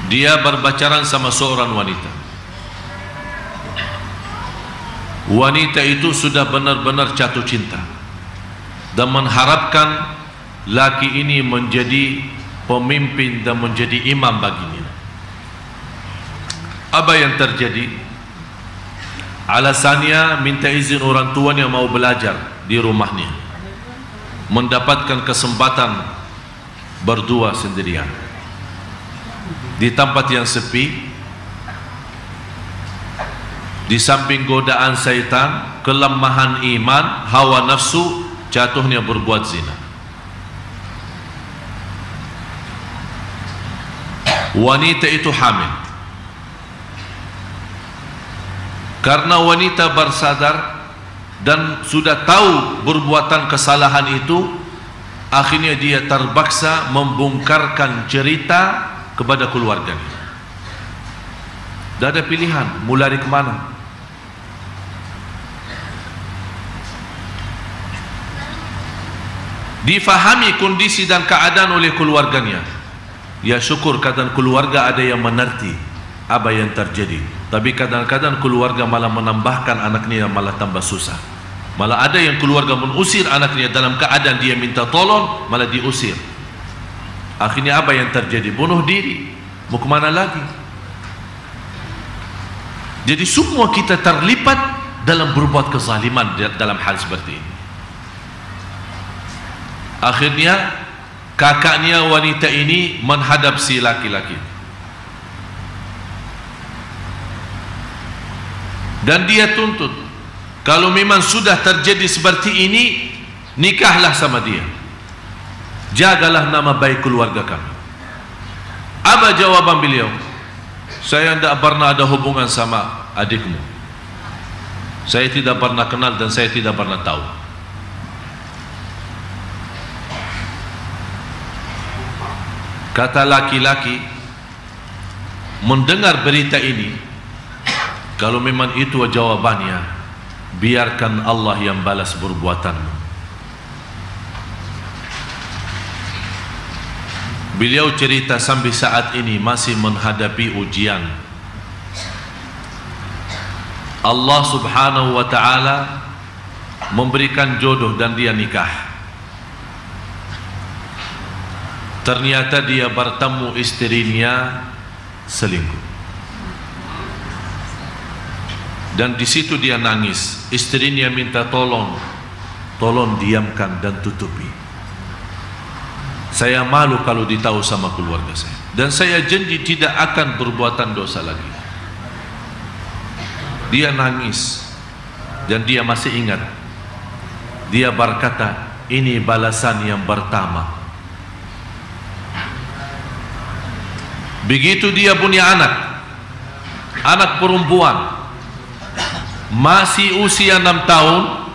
Dia berpacaran sama seorang wanita. Wanita itu sudah benar-benar jatuh cinta dan mengharapkan laki ini menjadi pemimpin dan menjadi imam baginya. Apa yang terjadi? Alasannya minta izin orang tuanya mau belajar di rumahnya, mendapatkan kesempatan berdua sendirian di tempat yang sepi, di samping godaan syaitan, kelemahan iman, hawa nafsu, jatuhnya berbuat zina. Wanita itu hamil. Karena wanita bersadar dan sudah tahu perbuatan kesalahan itu, akhirnya dia terpaksa membongkarkan cerita kepada keluarganya. Tidak ada pilihan, mau lari kemana? Difahami kondisi dan keadaan oleh keluarganya. Ya syukur kadang keluarga ada yang mengerti apa yang terjadi. Tapi kadang-kadang keluarga malah menambahkan anaknya malah tambah susah. Malah ada yang keluarga mengusir anaknya dalam keadaan dia minta tolong, malah diusir. Akhirnya apa yang terjadi? Bunuh diri. Mau kemana lagi? Jadi semua kita terlibat dalam berbuat kezaliman dalam hal seperti ini. Akhirnya kakaknya wanita ini menghadap si laki-laki, dan dia tuntut, kalau memang sudah terjadi seperti ini, nikahlah sama dia, jagalah nama baik keluarga kami. Apa jawaban beliau? Saya tidak pernah ada hubungan sama adikmu, saya tidak pernah kenal dan saya tidak pernah tahu. Kata laki-laki, mendengar berita ini, kalau memang itu jawabannya, biarkan Allah yang balas perbuatanmu. Beliau cerita sampai saat ini masih menghadapi ujian. Allah subhanahu wa ta'ala memberikan jodoh dan dia nikah. Ternyata dia bertemu istrinya selingkuh. Dan di situ dia nangis. Istrinya minta tolong diamkan dan tutupi. Saya malu kalau ditahu sama keluarga saya. Dan saya janji tidak akan berbuatan dosa lagi. Dia nangis. Dan dia masih ingat. Dia berkata, ini balasan yang pertama. Begitu dia punya anak perempuan, masih usia 6 tahun,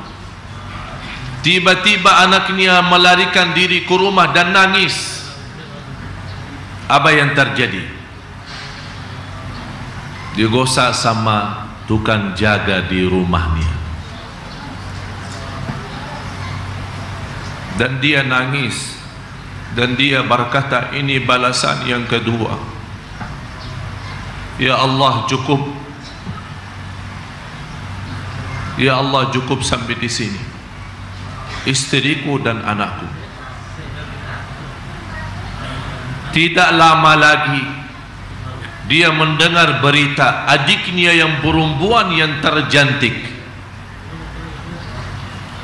tiba-tiba anaknya melarikan diri ke rumah dan nangis. Apa yang terjadi? Digosok sama tukang jaga di rumahnya. Dan dia nangis. Dan dia berkata, ini balasan yang kedua. Ya Allah, cukup. Ya Allah, cukup sampai di sini. Istriku dan anakku. Tidak lama lagi dia mendengar berita adiknya yang perempuan yang tercantik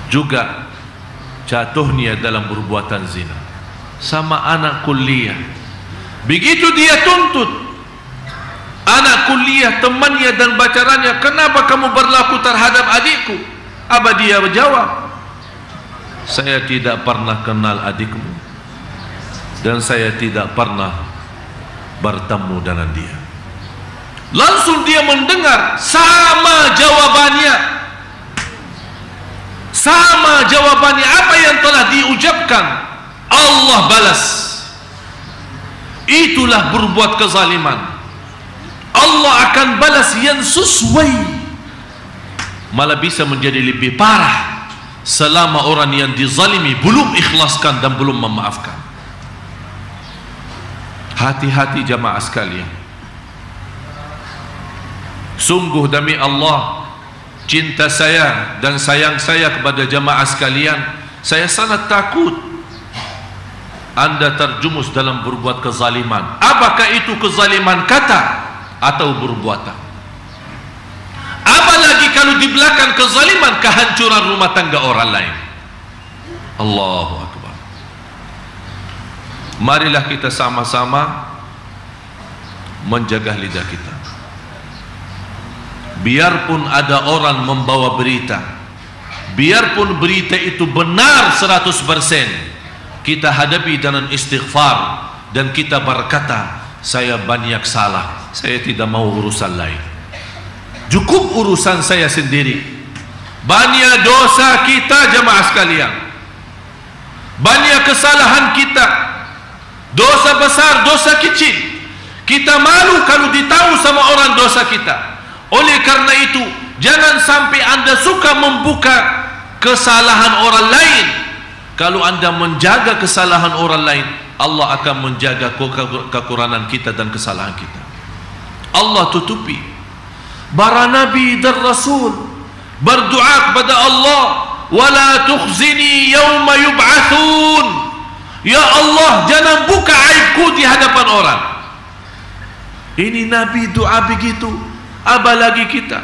juga jatuhnya dalam perbuatan zina sama anak kuliah. Begitu dia tuntut anak kuliah, temannya dan pacarannya, kenapa kamu berlaku terhadap adikku? Apa dia menjawab? Saya tidak pernah kenal adikmu dan saya tidak pernah bertemu dengan dia. Langsung dia mendengar sama jawabannya apa yang telah diucapkan. Allah balas. Itulah berbuat kezaliman. Allah akan balas yang sesuai. Malah bisa menjadi lebih parah selama orang yang dizalimi belum ikhlaskan dan belum memaafkan. Hati-hati jamaah sekalian. Sungguh demi Allah, cinta saya dan sayang saya kepada jamaah sekalian, saya sangat takut Anda terjumus dalam berbuat kezaliman. Apakah itu kezaliman kata atau perbuatan? Apalagi kalau di belakang kezaliman kehancuran rumah tangga orang lain. Allahu Akbar. Marilah kita sama-sama menjaga lidah kita. Biarpun ada orang membawa berita, biarpun berita itu benar 100%, kita hadapi dengan istighfar dan kita berkata, saya banyak salah, saya tidak mau urusan lain, cukup urusan saya sendiri. Banyak dosa kita jamaah sekalian, banyak kesalahan kita, dosa besar, dosa kecil. Kita malu kalau ditahu sama orang dosa kita. Oleh karena itu, jangan sampai Anda suka membuka kesalahan orang lain. Kalau Anda menjaga kesalahan orang lain, Allah akan menjaga kekurangan kita dan kesalahan kita. Allah tutupi. Para nabi dan rasul berdoa kepada Allah, wala tukhzini yawma yub'atsun. Ya Allah, jangan buka aibku di hadapan orang. Ini nabi doa begitu. Apalagi kita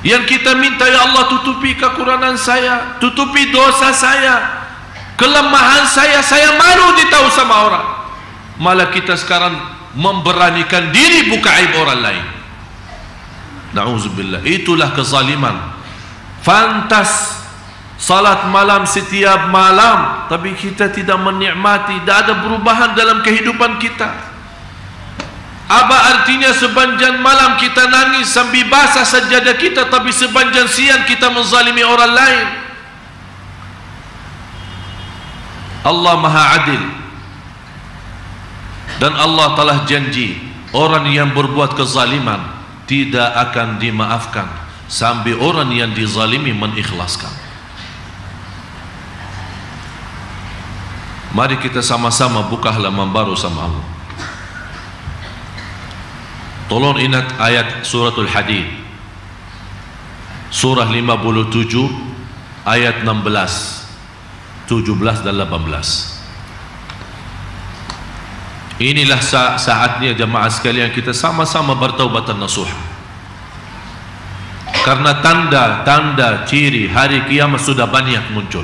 yang kita minta, ya Allah tutupi kekurangan saya, tutupi dosa saya, kelemahan saya malu ditahu sama orang. Malah kita sekarang memberanikan diri buka aib orang lain. Na'udzubillah. Itulah kezaliman. Fantas salat malam setiap malam, tapi kita tidak menikmati, tidak ada perubahan dalam kehidupan kita. Apa artinya sepanjang malam kita nangis sambil basah sajadah kita, tapi sepanjang siang kita menzalimi orang lain? Allah Maha Adil, dan Allah telah janji orang yang berbuat kezaliman tidak akan dimaafkan sampai orang yang dizalimi mengikhlaskan. Mari kita sama-sama buka halaman baru sama Allah. Tolong ingat ayat suratul Hadid, surah 57 ayat 16, 17 dan 18. Inilah saatnya jemaah sekalian kita sama-sama bertaubat dan nasuh. Karena tanda-tanda ciri hari kiamat sudah banyak muncul.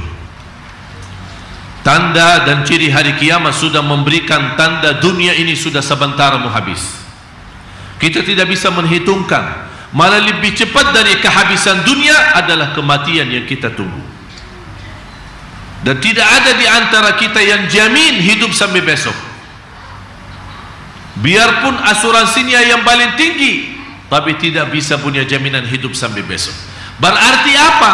Tanda dan ciri hari kiamat sudah memberikan tanda dunia ini sudah sebentar mau habis. Kita tidak bisa menghitungkan, malah lebih cepat dari kehabisan dunia adalah kematian yang kita tunggu. Dan tidak ada di antara kita yang jamin hidup sampai besok. Biarpun asuransinya yang paling tinggi, tapi tidak bisa punya jaminan hidup sampai besok. Berarti apa?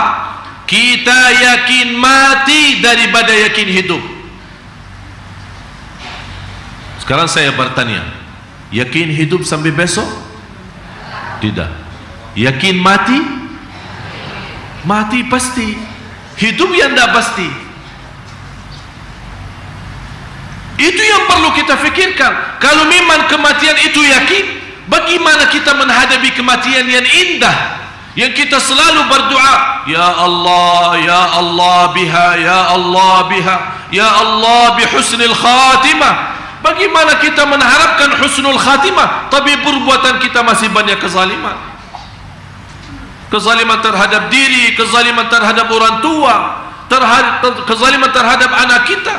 Kita yakin mati daripada yakin hidup. Sekarang saya bertanya, yakin hidup sampai besok? Tidak. Yakin mati? Mati pasti. Hidup yang tidak pasti. Itu yang perlu kita fikirkan. Kalau memang kematian itu yakin, bagaimana kita menghadapi kematian yang indah, yang kita selalu berdoa, ya Allah biha, ya Allah biha, ya Allah bihusnil khatimah. Bagaimana kita mengharapkan husnul khatimah, tapi perbuatan kita masih banyak kezaliman. Kezaliman terhadap diri, kezaliman terhadap orang tua, kezaliman terhadap anak kita,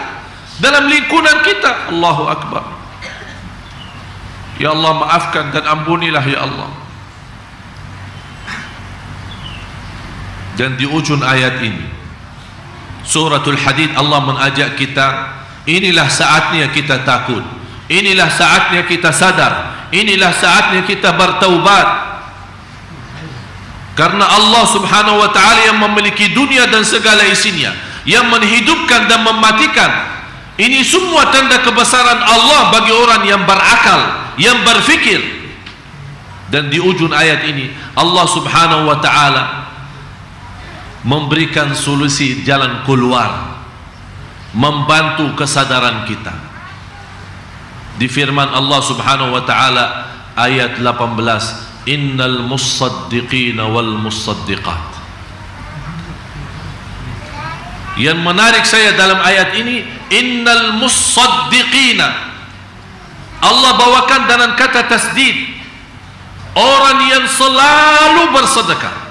dalam lingkungan kita. Allahu Akbar. Ya Allah, maafkan dan ampunilah ya Allah. Dan di ujung ayat ini, suratul Hadid, Allah mengajak kita, inilah saatnya kita takut, inilah saatnya kita sadar, inilah saatnya kita bertaubat. Karena Allah subhanahu wa ta'ala yang memiliki dunia dan segala isinya, yang menghidupkan dan mematikan. Ini semua tanda kebesaran Allah bagi orang yang berakal, yang berfikir. Dan di ujung ayat ini Allah subhanahu wa ta'ala memberikan solusi jalan keluar, membantu kesadaran kita. Di firman Allah subhanahu wa ta'ala ayat 18, innal musaddiqina wal musaddiqat. Yang menarik saya dalam ayat ini, innal musaddiqina, Allah bawakan dengan kata tasdid, orang yang selalu bersedekah.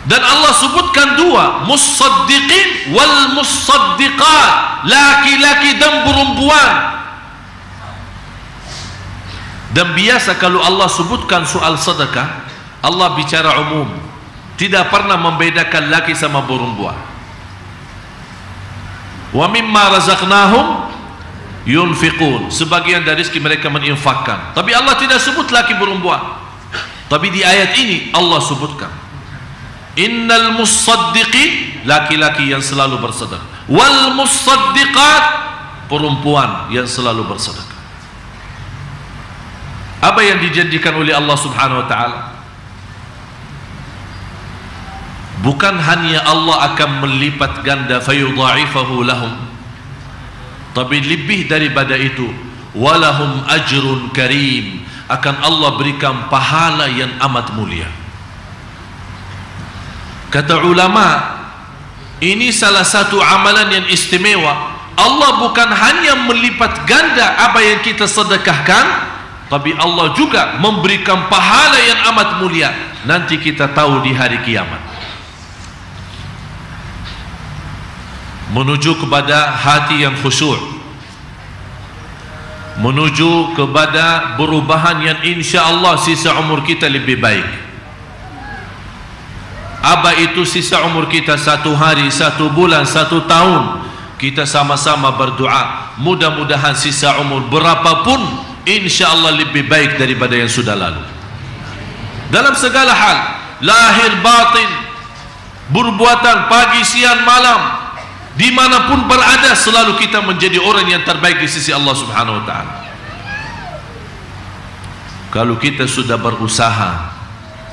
Dan Allah sebutkan dua, musaddiqin wal musaddiqat, laki-laki dan perempuan. Dan biasa kalau Allah sebutkan soal sedekah, Allah bicara umum, tidak pernah membedakan laki sama perempuan. Wa mimma razaqnahum yunfiqun, sebagian dari rezeki mereka menginfakkan. Tapi Allah tidak sebut laki perempuan. Tapi di ayat ini Allah sebutkan, innal musaddiqin, laki-laki yang selalu bersedekah, wal musaddiqat, perempuan yang selalu bersedekah. Apa yang dijanjikan oleh Allah subhanahu wa ta'ala? Bukan hanya Allah akan melipat ganda fayudha'ifahu lahum, tapi lebih daripada itu, walahum ajrun karim, akan Allah berikan pahala yang amat mulia. Kata ulama, ini salah satu amalan yang istimewa. Allah bukan hanya melipat ganda apa yang kita sedekahkan, tapi Allah juga memberikan pahala yang amat mulia. Nanti kita tahu di hari kiamat. Menuju kepada hati yang khusyuk, menuju kepada perubahan yang insya Allah sisa umur kita lebih baik. Apa itu sisa umur kita? 1 hari, 1 bulan, 1 tahun. Kita sama-sama berdoa, mudah-mudahan sisa umur berapapun insya Allah lebih baik daripada yang sudah lalu. Dalam segala hal, lahir batin, perbuatan pagi siang malam, dimanapun berada, selalu kita menjadi orang yang terbaik di sisi Allah subhanahu wa ta'ala. Kalau kita sudah berusaha,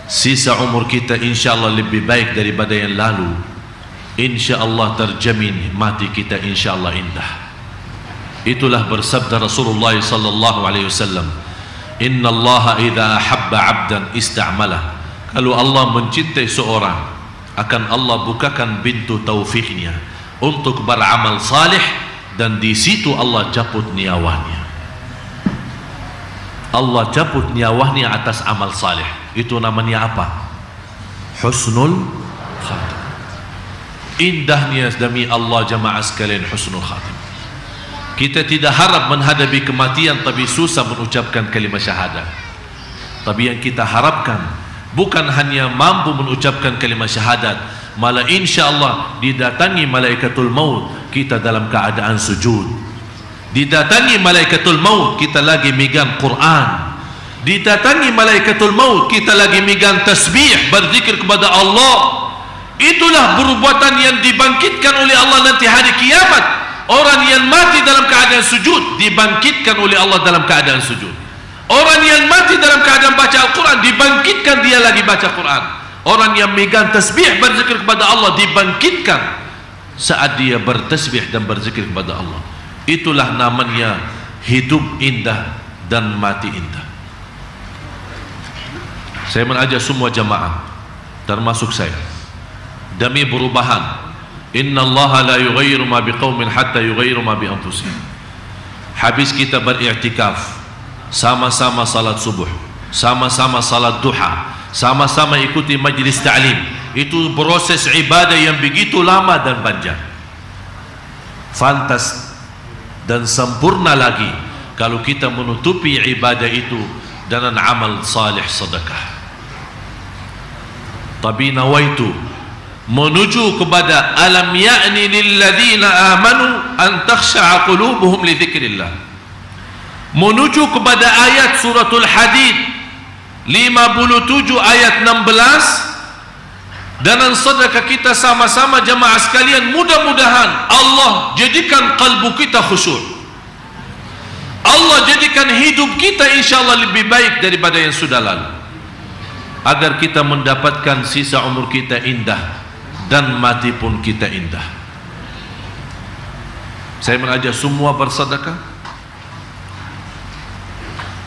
sisa umur kita insya Allah lebih baik daripada yang lalu, InsyaAllah terjamin mati kita insyaAllah indah. Itulah bersabda Rasulullah sallallahu alaihi wasallam, Inna Allah idza ahabba 'abdan ista'malah. Kalau Allah mencintai seorang, akan Allah bukakan pintu taufiknya untuk beramal salih, dan di situ Allah cabut nyawanya. Allah cabut nyawanya atas amal salih. Itu namanya apa? Husnul khatimah. Indahnya demi Allah jamaah sekalian husnul khatimah. Kita tidak harap menghadapi kematian tapi susah mengucapkan kalimat syahadah. Tapi yang kita harapkan bukan hanya mampu mengucapkan kalimat syahadat, malah insyaAllah didatangi malaikatul maut kita dalam keadaan sujud. Didatangi malaikatul maut kita lagi megang Quran. Didatangi malaikatul maut kita lagi megang tasbih, berzikir kepada Allah. Itulah perbuatan yang dibangkitkan oleh Allah nanti hari kiamat. Orang yang mati dalam keadaan sujud dibangkitkan oleh Allah dalam keadaan sujud. Orang yang mati dalam keadaan baca Al-Quran dibangkitkan dia lagi baca Quran. Orang yang megang tasbih berzikir kepada Allah dibangkitkan saat dia bertasbih dan berzikir kepada Allah. Itulah namanya hidup indah dan mati indah. Saya mengajak semua jamaah termasuk saya demi perubahan. Inna Allah la yughayyiru ma biqaumin hatta yughayyiru ma bi anfusihim. Habis kita beriktikaf, sama-sama salat subuh, sama-sama salat duha, sama-sama ikuti majlis ta'lim. Itu proses ibadah yang begitu lama dan panjang. Fantas dan sempurna lagi kalau kita menutupi ibadah itu dengan amal salih sedekah. Tapi nawaitu menuju kepada alam ya'ni lilladzina amanu an takhsha'a qulubuhum li dzikrillah, menuju kepada ayat suratul Hadid 57 ayat 16. Dan sedekah kita sama-sama jemaah sekalian, mudah-mudahan Allah jadikan kalbu kita khusyuk, Allah jadikan hidup kita insyaAllah lebih baik daripada yang sudah lalu, agar kita mendapatkan sisa umur kita indah dan mati pun kita indah. Saya mengajak semua bersedekah.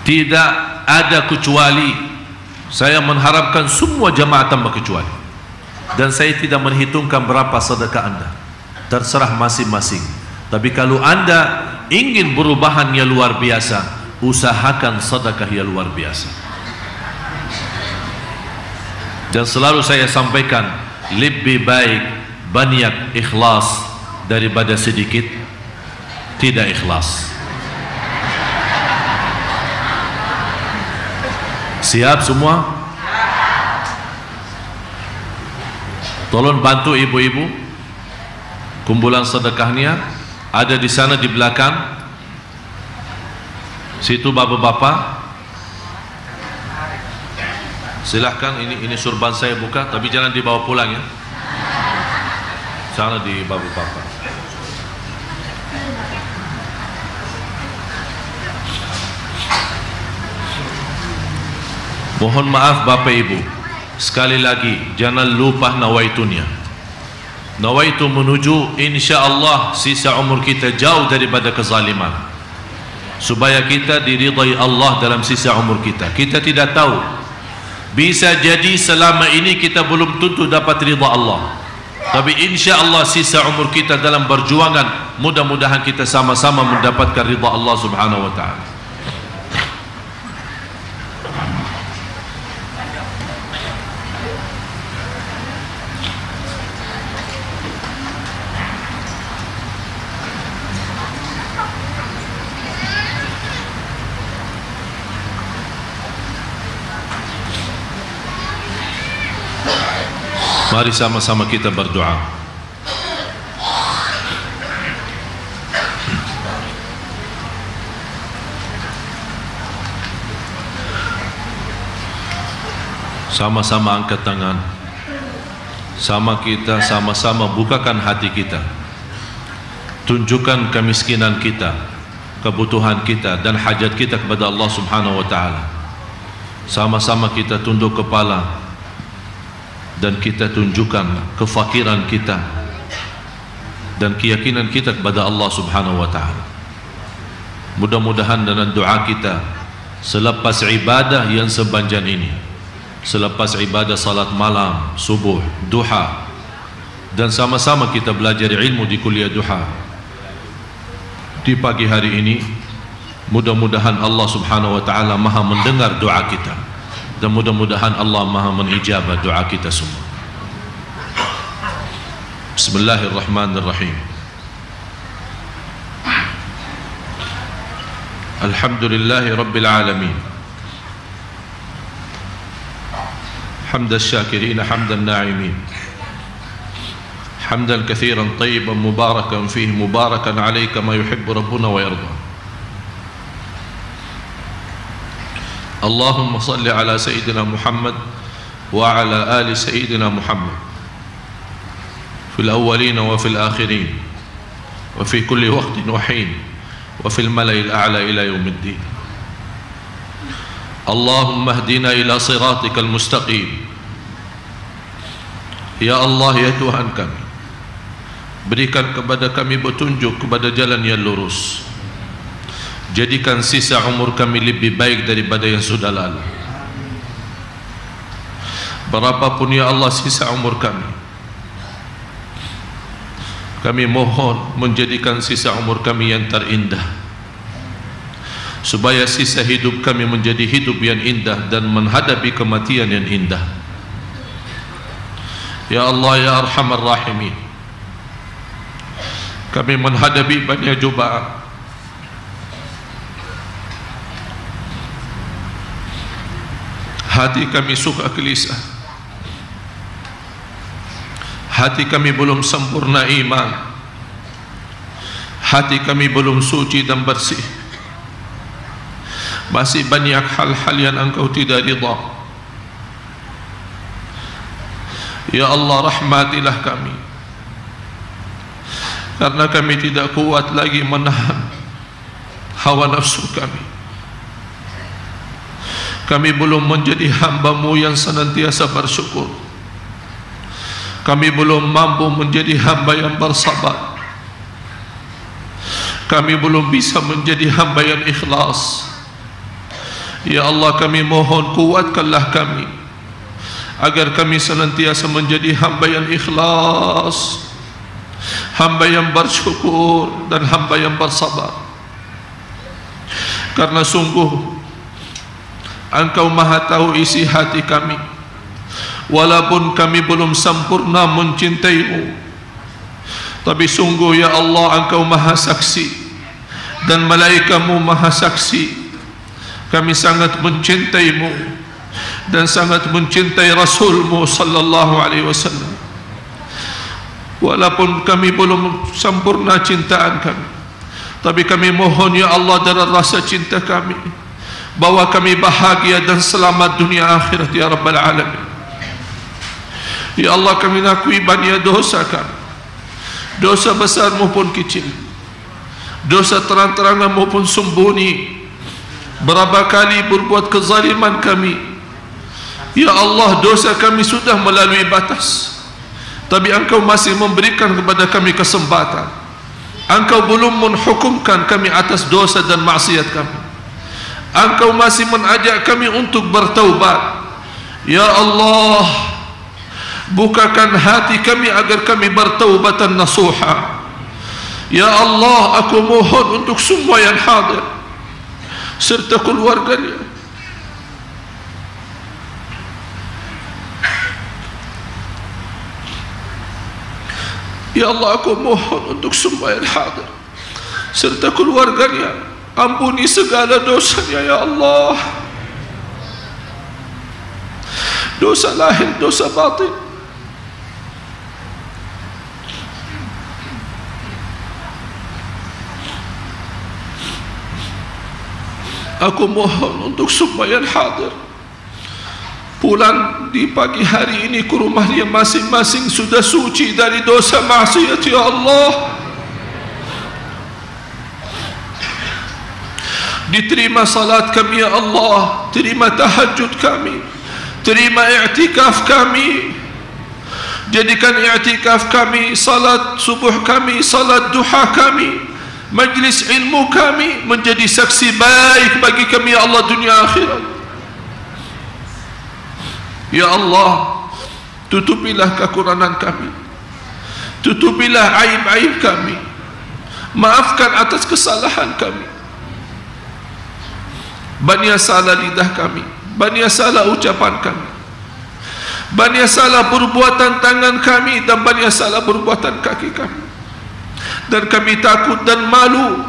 Tidak ada kecuali, saya mengharapkan semua jamaah tanpa kecuali. Dan saya tidak menghitungkan berapa sedekah anda, terserah masing-masing. Tapi kalau anda ingin perubahan yang luar biasa, usahakan sedekah yang luar biasa. Dan selalu saya sampaikan, lebih baik banyak ikhlas daripada sedikit tidak ikhlas. Siap semua? Tolong bantu ibu-ibu, kumpulan sedekahnya ada di sana di belakang. Situ bapak-bapak, silahkan, ini surban saya buka, tapi jangan dibawa pulang ya. Sana di bapak-bapak. Mohon maaf bapak ibu, sekali lagi jangan lupa nawaitunya. Nawaitu menuju insyaAllah sisa umur kita jauh daripada kezaliman, supaya kita diridai Allah dalam sisa umur kita. Kita tidak tahu, bisa jadi selama ini kita belum tentu dapat ridha Allah, tapi insyaAllah sisa umur kita dalam berjuangan, mudah-mudahan kita sama-sama mendapatkan ridha Allah subhanahu wa ta'ala. Mari sama-sama kita berdoa. Sama-sama angkat tangan. Sama-sama bukakan hati kita. Tunjukkan kemiskinan kita, kebutuhan kita dan hajat kita kepada Allah subhanahu wa ta'ala. Sama-sama kita tunduk kepala dan kita tunjukkan kefakiran kita dan keyakinan kita kepada Allah Subhanahu wa ta'ala. Mudah-mudahan dengan doa kita selepas ibadah yang sepanjang ini, selepas ibadah salat malam, subuh, duha, dan sama-sama kita belajar ilmu di kuliah duha di pagi hari ini, mudah-mudahan Allah Subhanahu wa ta'ala maha mendengar doa kita, dan mudah-mudahan Allah maha menijabah doa kita semua. Bismillahirrahmanirrahim. Alhamdulillahi Rabbil Alamin, hamdan syakirin, hamdan na'imin, hamdan kathiran tayyiban mubarakan fihi, mubarakan alaihi kama yuhibbu Rabbuna wa yarda. Allahumma salli ala Sayyidina Muhammad wa ala ali Sayyidina Muhammad fil awwalin wa fil akhirin wa fi kulli waqtin wa hin wa fil mala'il a'la ila yaumiddin. Allahumma hdina ila siratikal mustaqim. Ya Allah, ya Tuhan kami, berikan kepada kami petunjuk kepada jalan yang lurus. Jadikan sisa umur kami lebih baik daripada yang sudah lalu. Berapapun ya Allah sisa umur kami mohon menjadikan sisa umur kami yang terindah, supaya sisa hidup kami menjadi hidup yang indah dan menghadapi kematian yang indah. Ya Allah, ya Arhamar Rahimin, kami menghadapi banyak cobaan. Hati kami suka gelisah, hati kami belum sempurna iman, hati kami belum suci dan bersih. Masih banyak hal-hal yang Engkau tidak ridha. Ya Allah, rahmatilah kami, karena kami tidak kuat lagi menahan hawa nafsu kami. Kami belum menjadi hamba-Mu yang senantiasa bersyukur. Kami belum mampu menjadi hamba yang bersabar. Kami belum bisa menjadi hamba yang ikhlas. Ya Allah, kami mohon kuatkanlah kami, agar kami senantiasa menjadi hamba yang ikhlas, hamba yang bersyukur, dan hamba yang bersabar. Karena sungguh Engkau maha tahu isi hati kami. Walaupun kami belum sempurna mencintai-Mu, tapi sungguh ya Allah, Engkau maha saksi dan malaikat-Mu maha saksi. Kami sangat mencintai-Mu dan sangat mencintai Rasul-Mu sallallahu alaihi wasallam. Walaupun kami belum sempurna cintaan kami, tapi kami mohon ya Allah, dari rasa cinta kami, bawa kami bahagia dan selamat dunia akhirat ya Rabbal Alamin. Ya Allah, kami akui banyak dosa kami, dosa besar maupun kecil, dosa terang-terangan maupun sembunyi. Berapa kali berbuat kezaliman kami ya Allah, dosa kami sudah melalui batas, tapi Engkau masih memberikan kepada kami kesempatan. Engkau belum menghukumkan kami atas dosa dan maksiat kami. Engkau masih mengajak kami untuk bertaubat. Ya Allah, bukakan hati kami agar kami bertaubatan nasuha. Ya Allah, aku mohon untuk semua yang hadir serta keluarganya, ya Allah, aku mohon untuk semua yang hadir serta keluarganya, ampuni segala dosanya ya Allah, dosa lahir, dosa batin. Aku mohon untuk semua yang hadir pulang di pagi hari ini ke rumahnya masing-masing sudah suci dari dosa maksiat ya Allah. Diterima salat kami ya Allah, terima tahajud kami, terima i'tikaf kami, Jadikan i'tikaf kami, salat subuh kami, salat duha kami, majlis ilmu kami menjadi saksi baik bagi kami ya Allah dunia akhirat. Ya Allah, tutupilah kekurangan kami, tutupilah aib-aib kami, maafkan atas kesalahan kami. Baniasalah lidah kami, baniasalah ucapan kami, baniasalah perbuatan tangan kami, dan baniasalah perbuatan kaki kami. Dan kami takut dan malu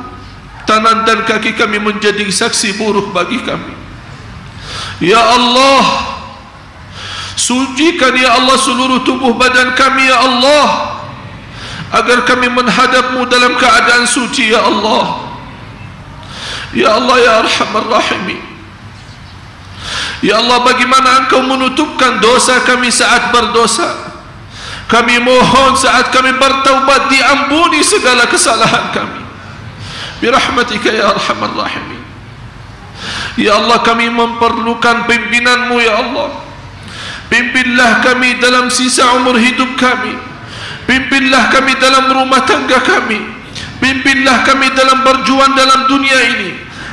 tangan dan kaki kami menjadi saksi buruk bagi kami. Ya Allah, sucikan ya Allah seluruh tubuh badan kami ya Allah, agar kami menghadap-Mu dalam keadaan suci ya Allah. Ya Allah ya Arhamar Rahimin, ya Allah, bagaimana Engkau menutupkan dosa kami saat berdosa? Kami mohon saat kami bertaubat diampuni segala kesalahan kami birahmatika ya Arhamar Rahimin. Ya Allah, kami memerlukan pimpinan-Mu ya Allah. Pimpinlah kami dalam sisa umur hidup kami, pimpinlah kami dalam rumah tangga kami, pimpinlah kami dalam berjuang dalam dunia ini,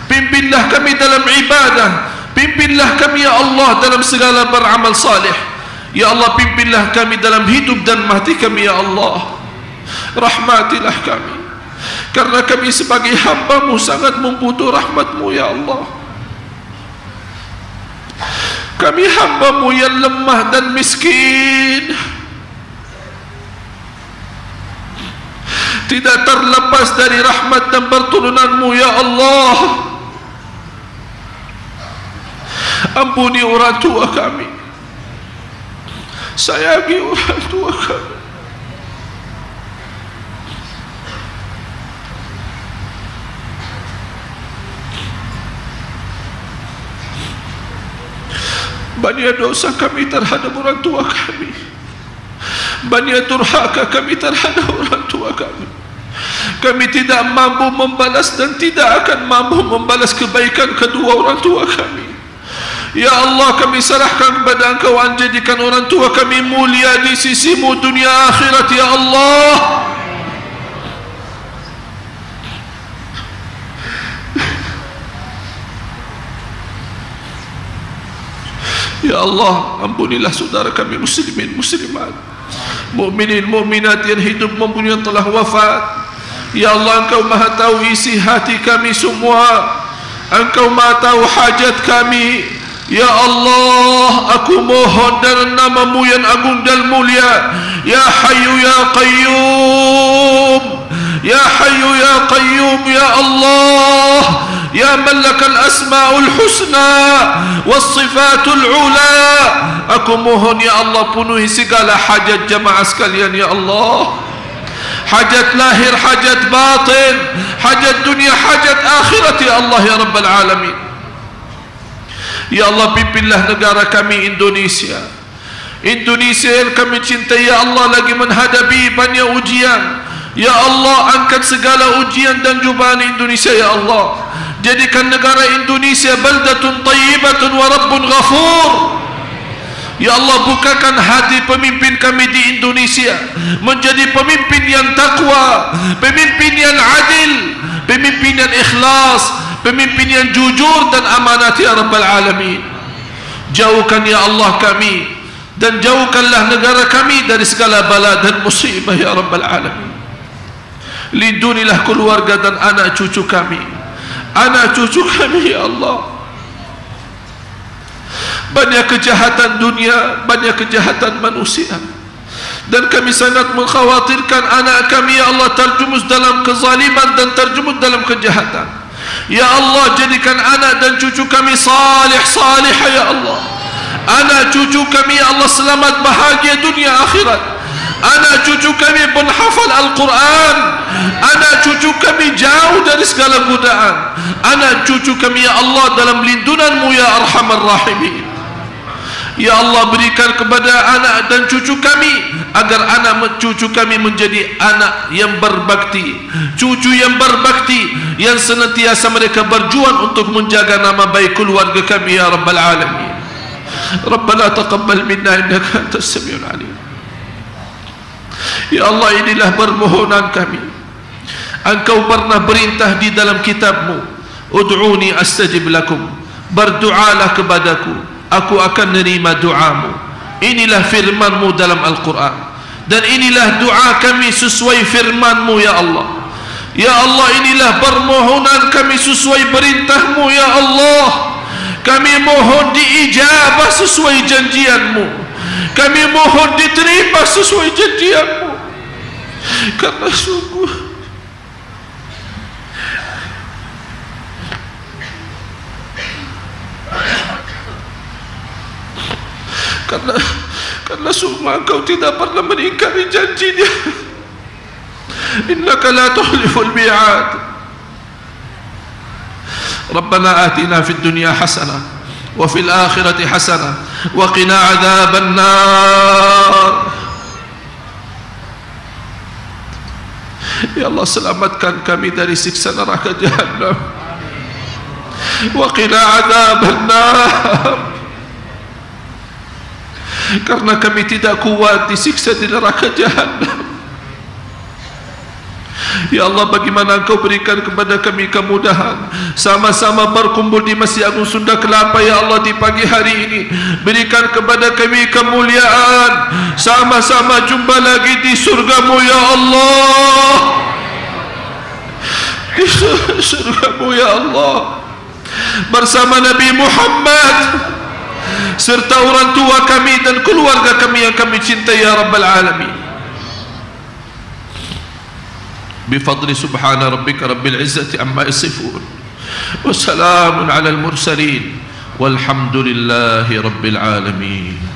pimpinlah kami dalam ibadah, pimpinlah kami ya Allah dalam segala beramal salih. Ya Allah, pimpinlah kami dalam hidup dan mati kami ya Allah. Rahmatilah kami, karena kami sebagai hamba-Mu sangat membutuh rahmat-Mu ya Allah. Kami hamba-Mu yang lemah dan miskin, tidak terlepas dari rahmat dan pertolongan-Mu ya Allah. Ampuni orang tua kami, sayangi orang tua kami. Banyak dosa kami terhadap orang tua kami, banyak durhaka kami terhadap orang tua kami. Kami tidak mampu membalas dan tidak akan mampu membalas kebaikan kedua orang tua kami. Ya Allah, kami serahkan kepada Engkau, jadikan orang tua kami mulia di sisi-Mu dunia akhirat ya Allah. Ya Allah, ampunilah saudara kami muslimin muslimat, mukminin mukminat yang hidup maupun yang telah wafat. Ya Allah, Engkau Maha tahu isi hati kami semua, Engkau Maha tahu hajat kami. Ya Allah, aku mohon dalam nama-Mu yang agung dan mulia, Ya Hayyu Ya Qayyum, Ya Hayyu Ya Qayyum, Ya Allah, Ya Man Lakal Asma'ul Husna Was Sifatul Ula. Aku mohon ya Allah, penuhi segala hajat jamaah sekalian ya Allah, hajat lahir, hajat batin, hajat dunia, hajat akhirat ya Allah ya Rabbal Alamin. Ya Allah, pimpinlah negara kami Indonesia, Indonesia yang kami cintai ya Allah, lagi menghadapi banyak ujian. Ya Allah, angkat segala ujian dan cubaan Indonesia ya Allah. Jadikan negara Indonesia baldatun tayyibatun wa rabbun ghafur. Ya Allah, bukakan hati pemimpin kami di Indonesia menjadi pemimpin yang takwa, pemimpin yang adil, pemimpin yang ikhlas, pemimpin yang jujur dan amanat ya Rabbal Alamin. Jauhkan ya Allah kami, dan jauhkanlah negara kami dari segala bala dan musibah ya Rabbal Alamin. Lindungilah keluarga dan anak cucu kami, anak cucu kami ya Allah. Banyak kejahatan dunia, banyak kejahatan manusia, dan kami sangat mengkhawatirkan anak kami ya Allah terjumus dalam kezaliman dan terjumus dalam kejahatan. Ya Allah, jadikan anak dan cucu kami salih salihah ya Allah. Anak cucu kami ya Allah selamat bahagia dunia akhirat. Anak cucu kami penghafal Al-Quran, anak cucu kami jauh dari segala godaan. Anak cucu kami ya Allah dalam lindungan-Mu ya Arhamar Rahimin. Ya Allah, berikan kepada anak dan cucu kami agar anak cucu kami menjadi anak yang berbakti, cucu yang berbakti, yang senantiasa mereka berjuang untuk menjaga nama baik keluarga kami ya Rabbal Alamin. Rabbana taqabbal minna innaka antas samiul alim. Ya Allah, inilah permohonan kami. Engkau pernah perintah di dalam kitab-Mu, ud'uni astajib lakum, berdoalah kepadaku, aku akan menerima doamu. Inilah firman-Mu dalam Al-Quran, dan inilah doa kami sesuai firman-Mu ya Allah. Ya Allah, inilah permohonan kami sesuai perintah-Mu ya Allah. Kami mohon diijabah sesuai janjian-Mu, kami mohon diterima sesuai janjian-Mu, karena sungguh karena sungguh Engkau tidak pernah mengingkari janji-Nya. Innaka la tukhliful mi'ad. Rabbana atina fid dunya hasanah wa fil akhirati hasanah wa qina adzaban nar. Ya Allah, selamatkan kami dari siksa neraka Jahannam, wa qina adzaban nar, karena kami tidak kuat disiksa di neraka Jahannam. Ya Allah, bagaimana Engkau berikan kepada kami kemudahan sama-sama berkumpul di Masjid Agung Sunda Kelapa ya Allah di pagi hari ini. Berikan kepada kami kemuliaan, sama-sama jumpa lagi di surga-Mu ya Allah, di surga-Mu ya Allah, bersama Nabi Muhammad serta orang tua kami dan keluarga kami yang kami cintai ya Rabbal Alamin. بفضل سبحان ربك رب العزة عما يصفون وسلام على المرسلين والحمد لله رب العالمين.